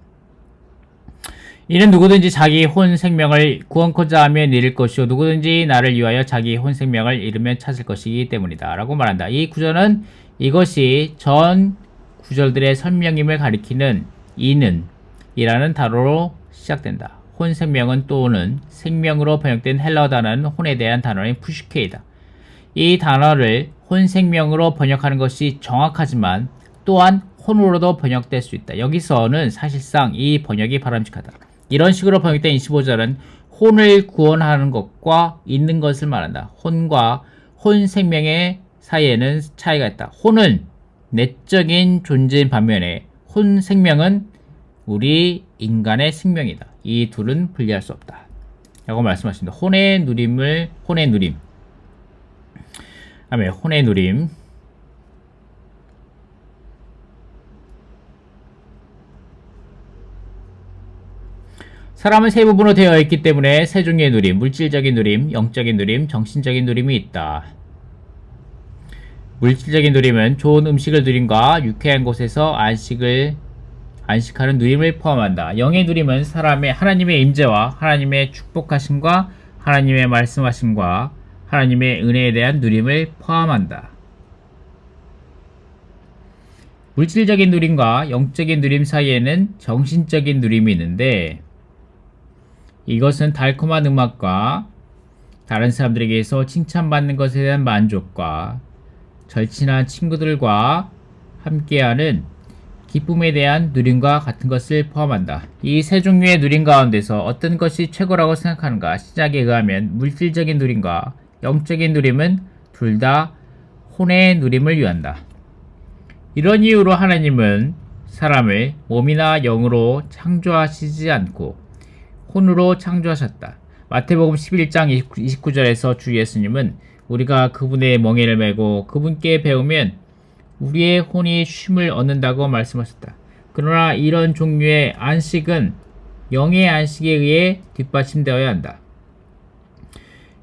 이는 누구든지 자기 혼 생명을 구원코자 하면 잃을 것이요 누구든지 나를 위하여 자기 혼 생명을 잃으면 찾을 것이기 때문이다 라고 말한다. 이 구절은 이것이 전 구절들의 설명임을 가리키는 이는 이라는 단어로 시작된다. 혼 생명은 또는 생명으로 번역된 헬라어 단어는 혼에 대한 단어인 푸시케이다. 이 단어를 혼 생명으로 번역하는 것이 정확하지만 또한 혼으로도 번역될 수 있다. 여기서는 사실상 이 번역이 바람직하다. 이런 식으로 번역된 25절은 혼을 구원하는 것과 있는 것을 말한다. 혼과 혼 생명의 사이에는 차이가 있다. 혼은 내적인 존재인 반면에 혼 생명은 우리 인간의 생명이다. 이 둘은 분리할 수 없다 라고 말씀하십니다. 혼의 누림 사람은 세 부분으로 되어 있기 때문에 세 종류의 누림, 물질적인 누림, 영적인 누림, 정신적인 누림이 있다. 물질적인 누림은 좋은 음식을 누림과 유쾌한 곳에서 안식하는 누림을 포함한다. 영의 누림은 사람의 하나님의 임재와 하나님의 축복하심과 하나님의 말씀하심과 하나님의 은혜에 대한 누림을 포함한다. 물질적인 누림과 영적인 누림 사이에는 정신적인 누림이 있는데 이것은 달콤한 음악과 다른 사람들에게서 칭찬받는 것에 대한 만족과 절친한 친구들과 함께하는 기쁨에 대한 누림과 같은 것을 포함한다. 이 세 종류의 누림 가운데서 어떤 것이 최고라고 생각하는가? 신약에 의하면 물질적인 누림과 영적인 누림은 둘 다 혼의 누림을 위한다. 이런 이유로 하나님은 사람을 몸이나 영으로 창조하시지 않고 혼으로 창조하셨다. 마태복음 11장 29절에서 주 예수님은 우리가 그분의 멍에를 메고 그분께 배우면 우리의 혼이 쉼을 얻는다고 말씀하셨다. 그러나 이런 종류의 안식은 영의 안식에 의해 뒷받침되어야 한다.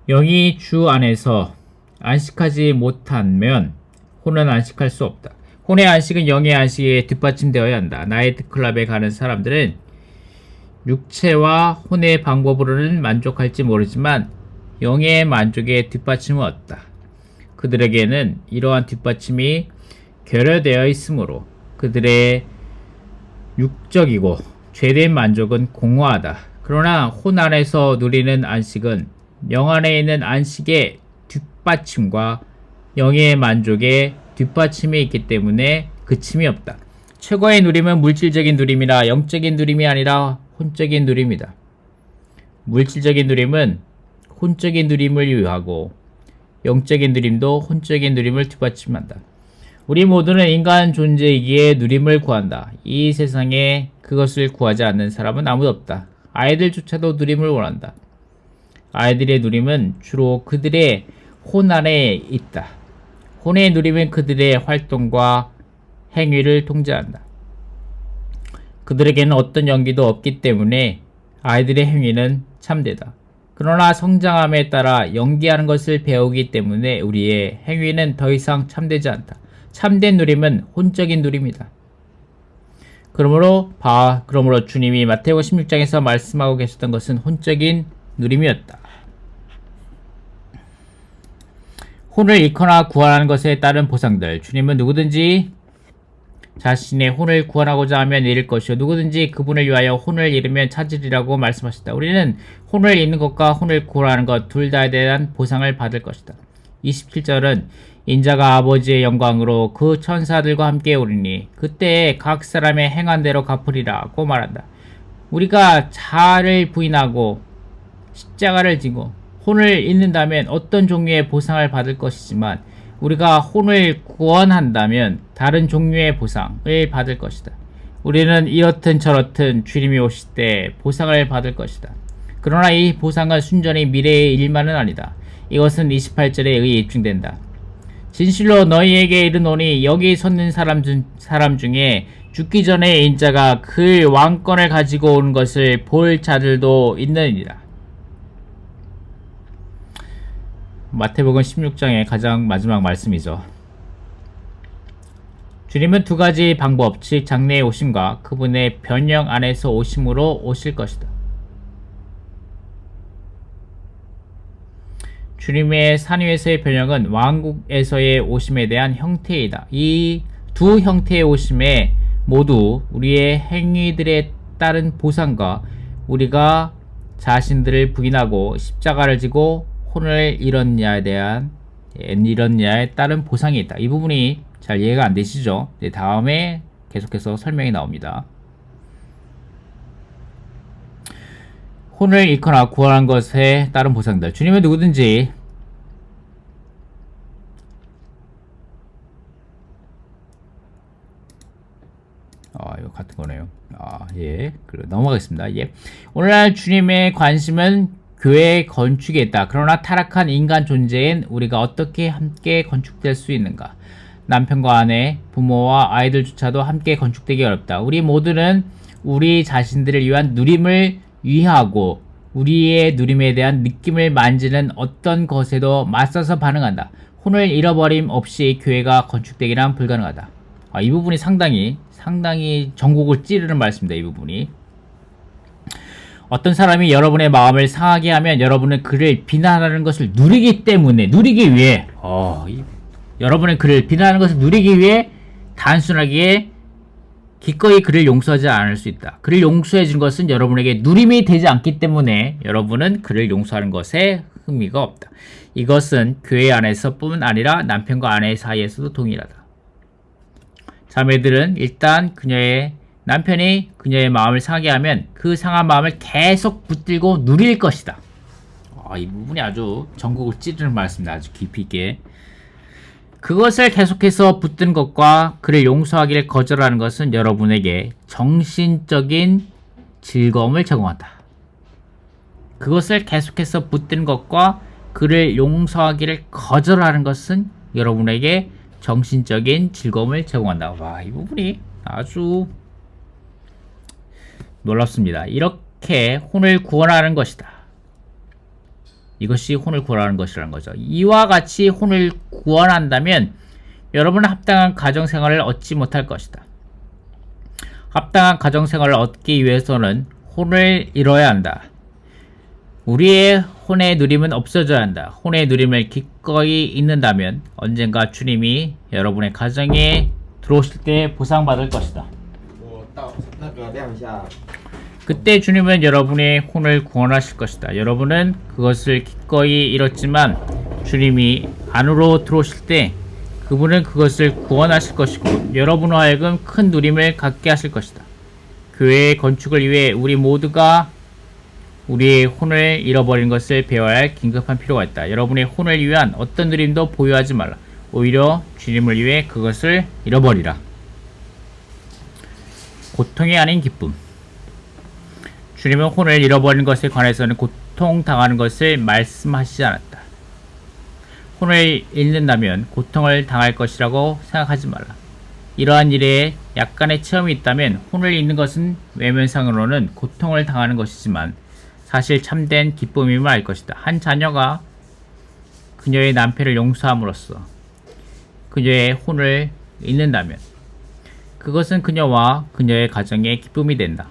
영이 주 안에서 안식하지 못하면 혼은 안식할 수 없다. 혼의 안식은 영의 안식에 뒷받침되어야 한다. 나이트클럽에 가는 사람들은 육체와 혼의 방법으로는 만족할지 모르지만 영의 만족에 뒷받침은 없다. 그들에게는 이러한 뒷받침이 결여되어 있으므로 그들의 육적이고 죄된 만족은 공허하다. 그러나 혼 안에서 누리는 안식은 영 안에 있는 안식의 뒷받침과 영의 만족의 뒷받침이 있기 때문에 그침이 없다. 최고의 누림은 물질적인 누림이나 영적인 누림이 아니라 혼적인 누림이다. 물질적인 누림은 혼적인 누림을 유효하고 영적인 누림도 혼적인 누림을 뒷받침한다. 우리 모두는 인간 존재이기에 누림을 구한다. 이 세상에 그것을 구하지 않는 사람은 아무도 없다. 아이들조차도 누림을 원한다. 아이들의 누림은 주로 그들의 혼 안에 있다. 혼의 누림은 그들의 활동과 행위를 통제한다. 그들에게는 어떤 연기도 없기 때문에 아이들의 행위는 참되다. 그러나 성장함에 따라 연기하는 것을 배우기 때문에 우리의 행위는 더 이상 참되지 않다. 참된 누림은 혼적인 누림이다. 그러므로 주님이 마태복음 16장에서 말씀하고 계셨던 것은 혼적인 누림이었다. 혼을 잃거나 구원하는 것에 따른 보상들. 주님은 누구든지 자신의 혼을 구원하고자 하면 잃을 것이요 누구든지 그분을 위하여 혼을 잃으면 찾으리라고 말씀하셨다. 우리는 혼을 잃는 것과 혼을 구원하는 것 둘 다에 대한 보상을 받을 것이다. 27절은 인자가 아버지의 영광으로 그 천사들과 함께 오리니 그때 각 사람의 행한 대로 갚으리라고 말한다. 우리가 자아를 부인하고 십자가를 지고 혼을 잃는다면 어떤 종류의 보상을 받을 것이지만 우리가 혼을 구원한다면 다른 종류의 보상을 받을 것이다. 우리는 이렇든 저렇든 주님이 오실 때 보상을 받을 것이다. 그러나 이 보상은 순전히 미래의 일만은 아니다. 이것은 28절에 의해 입증된다. 진실로 너희에게 이르노니 여기 섰는 사람 중에 죽기 전에 인자가 그 왕권을 가지고 오는 것을 볼 자들도 있느니라. 마태복음 16장의 가장 마지막 말씀이죠. 주님은 두 가지 방법, 즉 장래의 오심과 그분의 변형 안에서 오심으로 오실 것이다. 주님의 산 위에서의 변형은 왕국에서의 오심에 대한 형태이다. 이 두 형태의 오심에 모두 우리의 행위들에 따른 보상과 우리가 자신들을 부인하고 십자가를 지고 혼을 잃었냐에 따른 보상이 있다. 이 부분이 잘 이해가 안 되시죠? 네, 다음에 계속해서 설명이 나옵니다. 혼을 잃거나 구원한 것에 따른 보상들. 주님은 누구든지 이거 같은 거네요. 예. 넘어가겠습니다. 예. 오늘날 주님의 관심은 교회의 건축에 있다. 그러나 타락한 인간 존재인 우리가 어떻게 함께 건축될 수 있는가? 남편과 아내, 부모와 아이들조차도 함께 건축되기 어렵다. 우리 모두는 우리 자신들을 위한 누림을 위하고 우리의 누림에 대한 느낌을 만지는 어떤 것에도 맞서서 반응한다. 혼을 잃어버림 없이 교회가 건축되기란 불가능하다. 이 부분이 상당히 전곡을 찌르는 말씀입니다. 이 부분이. 어떤 사람이 여러분의 마음을 상하게 하면 여러분은 그를 비난하는 것을 누리기 위해 여러분은 그를 비난하는 것을 누리기 위해 단순하게 기꺼이 그를 용서하지 않을 수 있다. 그를 용서해 준 것은 여러분에게 누림이 되지 않기 때문에 여러분은 그를 용서하는 것에 흥미가 없다. 이것은 교회 안에서뿐 아니라 남편과 아내 사이에서도 동일하다. 자매들은 일단 남편이 그녀의 마음을 상하게 하면 그 상한 마음을 계속 붙들고 누릴 것이다. 이 부분이 아주 전곡을 찌르는 말씀입니다. 아주 깊이 있게. 그것을 계속해서 붙든 것과 그를 용서하기를 거절하는 것은 여러분에게 정신적인 즐거움을 제공한다. 그것을 계속해서 붙든 것과 그를 용서하기를 거절하는 것은 여러분에게 정신적인 즐거움을 제공한다. 이 부분이 아주 놀랍습니다. 이렇게 혼을 구원하는 것이다. 이것이 혼을 구원하는 것이라는 거죠. 이와 같이 혼을 구원한다면 여러분은 합당한 가정생활을 얻지 못할 것이다. 합당한 가정생활을 얻기 위해서는 혼을 잃어야 한다. 우리의 혼의 누림은 없어져야 한다. 혼의 누림을 기꺼이 잊는다면 언젠가 주님이 여러분의 가정에 들어오실 때 보상받을 것이다. 그때 주님은 여러분의 혼을 구원하실 것이다. 여러분은 그것을 기꺼이 잃었지만 주님이 안으로 들어오실 때 그분은 그것을 구원하실 것이고 여러분으로 하여금 큰 누림을 갖게 하실 것이다. 교회의 건축을 위해 우리 모두가 우리의 혼을 잃어버린 것을 배워야 할 긴급한 필요가 있다. 여러분의 혼을 위한 어떤 누림도 보유하지 말라. 오히려 주님을 위해 그것을 잃어버리라. 고통이 아닌 기쁨. 주님은 혼을 잃어버린 것에 관해서는 고통당하는 것을 말씀하시지 않았다. 혼을 잃는다면 고통을 당할 것이라고 생각하지 말라. 이러한 일에 약간의 체험이 있다면 혼을 잃는 것은 외면상으로는 고통을 당하는 것이지만 사실 참된 기쁨임을 알 것이다. 한 자녀가 그녀의 남편을 용서함으로써 그녀의 혼을 잃는다면 그것은 그녀와 그녀의 가정의 기쁨이 된다.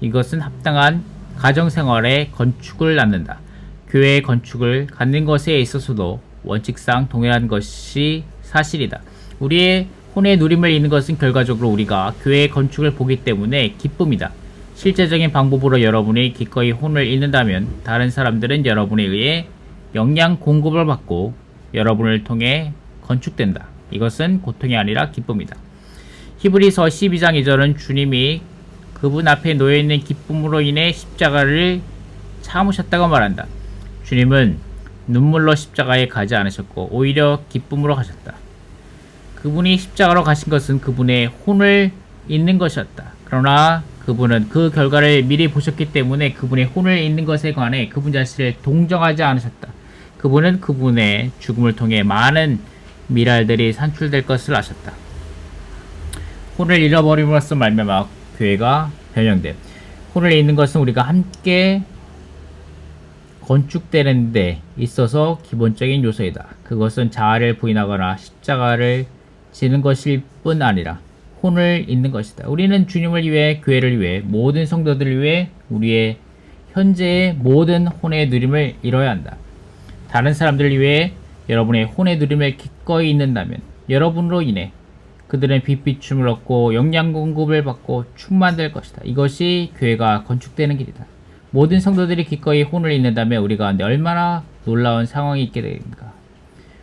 이것은 합당한 가정생활의 건축을 낳는다. 교회의 건축을 갖는 것에 있어서도 원칙상 동일한 것이 사실이다. 우리의 혼의 누림을 잃는 것은 결과적으로 우리가 교회의 건축을 보기 때문에 기쁨이다. 실제적인 방법으로 여러분이 기꺼이 혼을 잃는다면 다른 사람들은 여러분에 의해 영양 공급을 받고 여러분을 통해 건축된다. 이것은 고통이 아니라 기쁨이다. 히브리서 12장 2절은 주님이 그분 앞에 놓여있는 기쁨으로 인해 십자가를 참으셨다고 말한다. 주님은 눈물로 십자가에 가지 않으셨고 오히려 기쁨으로 가셨다. 그분이 십자가로 가신 것은 그분의 혼을 잃는 것이었다. 그러나 그분은 그 결과를 미리 보셨기 때문에 그분의 혼을 잃는 것에 관해 그분 자신을 동정하지 않으셨다. 그분은 그분의 죽음을 통해 많은 미랄들이 산출될 것을 아셨다. 혼을 잃어버림으로써 말미암아 교회가 변형됨. 혼을 잃는 것은 우리가 함께 건축되는 데 있어서 기본적인 요소이다. 그것은 자아를 부인하거나 십자가를 지는 것일 뿐 아니라 혼을 잇는 것이다. 우리는 주님을 위해, 교회를 위해, 모든 성도들을 위해 우리의 현재의 모든 혼의 누림을 이뤄야 한다. 다른 사람들을 위해 여러분의 혼의 누림을 기꺼이 잇는다면 여러분으로 인해 그들은 빛비춤을 얻고 영양 공급을 받고 충만될 것이다. 이것이 교회가 건축되는 길이다. 모든 성도들이 기꺼이 혼을 잇는다면 우리 가운데 얼마나 놀라운 상황이 있게 됩니까?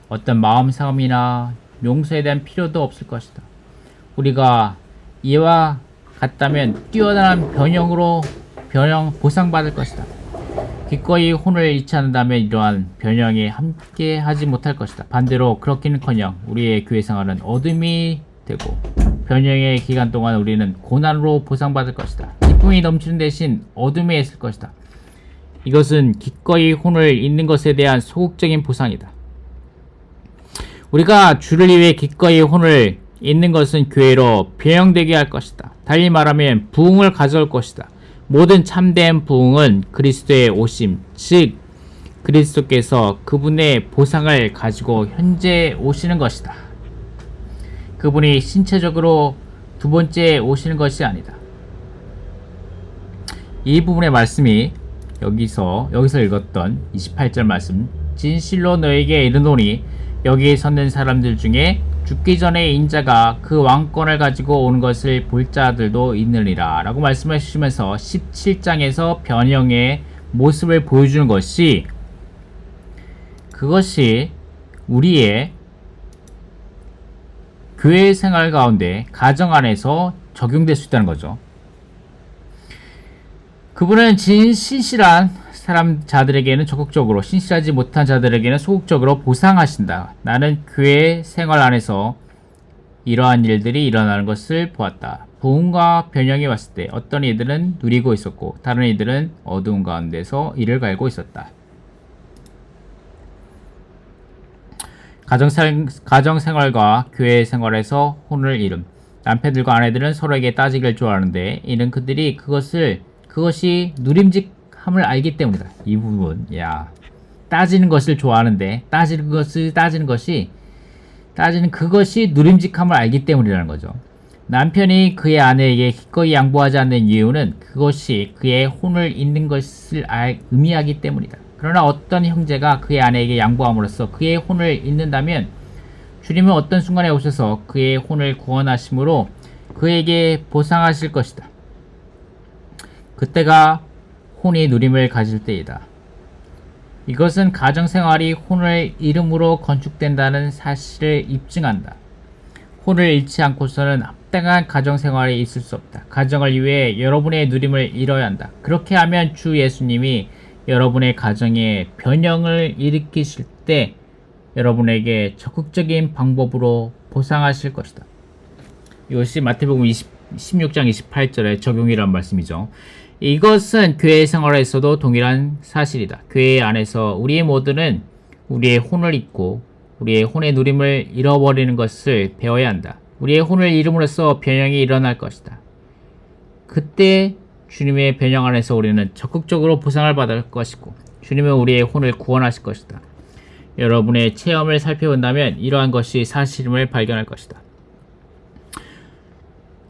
어떤 마음 상함이나 용서에 대한 필요도 없을 것이다. 우리가 이와 같다면 뛰어난 변형 보상받을 것이다. 기꺼이 혼을 잃지 않는다면 이러한 변형에 함께 하지 못할 것이다. 반대로 그렇기는커녕 우리의 교회 생활은 어둠이 되고 변형의 기간 동안 우리는 고난으로 보상받을 것이다. 기쁨이 넘치는 대신 어둠에 있을 것이다. 이것은 기꺼이 혼을 잇는 것에 대한 소극적인 보상이다. 우리가 주를 위해 기꺼이 혼을 잇는 것은 교회로 변형되게 할 것이다. 달리 말하면 부흥을 가져올 것이다. 모든 참된 부흥은 그리스도의 오심, 즉 그리스도께서 그분의 보상을 가지고 현재 오시는 것이다. 그분이 신체적으로 두 번째 오시는 것이 아니다. 이 부분의 말씀이 여기서 읽었던 28절 말씀, 진실로 너에게 이르노니 여기에 섰는 사람들 중에 죽기 전에 인자가 그 왕권을 가지고 오는 것을 볼 자들도 있느니라 라고 말씀해 주시면서 17장에서 변형의 모습을 보여주는 것이, 그것이 우리의 교회 생활 가운데 가정 안에서 적용될 수 있다는 거죠. 그분은 신실한 자들에게는 적극적으로, 신실하지 못한 자들에게는 소극적으로 보상하신다. 나는 교회 생활 안에서 이러한 일들이 일어나는 것을 보았다. 부흥과 변형이 왔을 때 어떤 이들은 누리고 있었고 다른 이들은 어두운 가운데서 이를 갈고 있었다. 가정생활과 교회 생활에서 혼을 이름. 남편들과 아내들은 서로에게 따지기를 좋아하는데 이는 그들이 그것이 누림직함을 알기 때문이다. 이 부분, 따지는 것을 좋아하는데 따지는 그것이 누림직함을 알기 때문이라는 거죠. 남편이 그의 아내에게 기꺼이 양보하지 않는 이유는 그것이 그의 혼을 잇는 것을 의미하기 때문이다. 그러나 어떤 형제가 그의 아내에게 양보함으로써 그의 혼을 잇는다면 주님은 어떤 순간에 오셔서 그의 혼을 구원하심으로 그에게 보상하실 것이다. 그때가 혼이 누림을 가질 때이다. 이것은 가정생활이 혼을 잃음으로 건축된다는 사실을 입증한다. 혼을 잃지 않고서는 합당한 가정생활이 있을 수 없다. 가정을 위해 여러분의 누림을 잃어야 한다. 그렇게 하면 주 예수님이 여러분의 가정에 변형을 일으키실 때 여러분에게 적극적인 방법으로 보상하실 것이다. 이것이 마태복음 16장 28절의 적용이란 말씀이죠. 이것은 교회 생활에서도 동일한 사실이다. 교회 안에서 우리의 모두는 우리의 혼을 잊고 우리의 혼의 누림을 잃어버리는 것을 배워야 한다. 우리의 혼을 잃음으로써 변형이 일어날 것이다. 그때 주님의 변형 안에서 우리는 적극적으로 보상을 받을 것이고 주님은 우리의 혼을 구원하실 것이다. 여러분의 체험을 살펴본다면 이러한 것이 사실임을 발견할 것이다.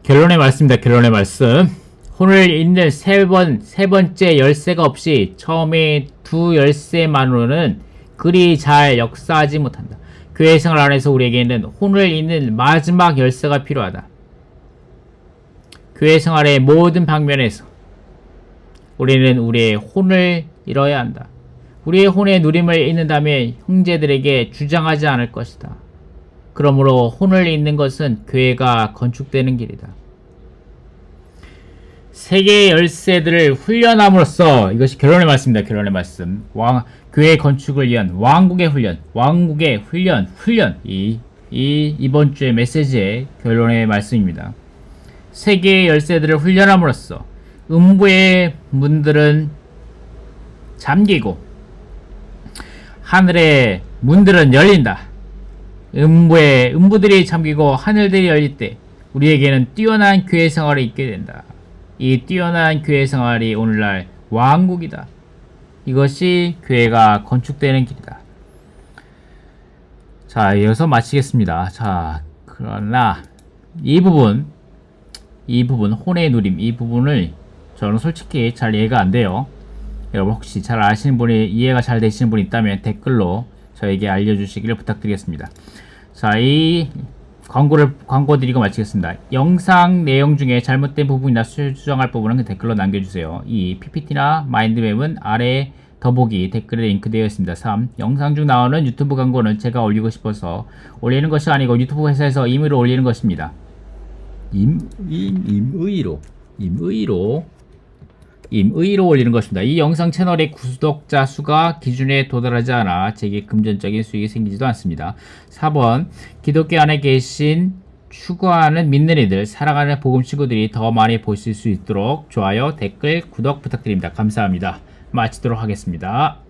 결론의 말씀입니다. 결론의 말씀. 혼을 잇는 세 번째 열쇠가 없이 처음에 두 열쇠만으로는 그리 잘 역사하지 못한다. 교회 생활 안에서 우리에게는 혼을 잇는 마지막 열쇠가 필요하다. 교회 생활의 모든 방면에서 우리는 우리의 혼을 잃어야 한다. 우리의 혼의 누림을 잃는다면 형제들에게 주장하지 않을 것이다. 그러므로 혼을 잇는 것은 교회가 건축되는 길이다. 세 개의 열쇠들을 훈련함으로써, 이것이 결론의 말씀입니다. 결론의 말씀. 교회 건축을 위한 왕국의 훈련. 이번 주의 메시지의 결론의 말씀입니다. 세 개의 열쇠들을 훈련함으로써 음부의 문들은 잠기고 하늘의 문들은 열린다. 음부들이 잠기고 하늘들이 열릴 때 우리에게는 뛰어난 교회 생활이 있게 된다. 이 뛰어난 교회 생활이 오늘날 왕국이다. 이것이 교회가 건축되는 길이다. 자, 이어서 마치겠습니다. 자, 그러나 이 부분 혼의 누림 이 부분을 저는 솔직히 잘 이해가 안 돼요. 여러분 혹시 잘 아시는 분이 이해가 잘 되시는 분이 있다면 댓글로 저에게 알려주시기를 부탁드리겠습니다. 자, 이 광고 드리고 마치겠습니다. 영상 내용 중에 잘못된 부분이나 수정할 부분은 댓글로 남겨주세요. 이 PPT나 마인드맵은 아래 더보기 댓글에 링크되어 있습니다. 3. 영상 중 나오는 유튜브 광고는 제가 올리고 싶어서 올리는 것이 아니고 유튜브 회사에서 임의로 올리는 것입니다. 임의로 올리는 것입니다. 이 영상 채널의 구독자 수가 기준에 도달하지 않아 제게 금전적인 수익이 생기지도 않습니다. 4번 기독교 안에 계신 추구하는 믿는 이들, 사랑하는 복음 친구들이 더 많이 보실 수 있도록 좋아요, 댓글, 구독 부탁드립니다. 감사합니다. 마치도록 하겠습니다.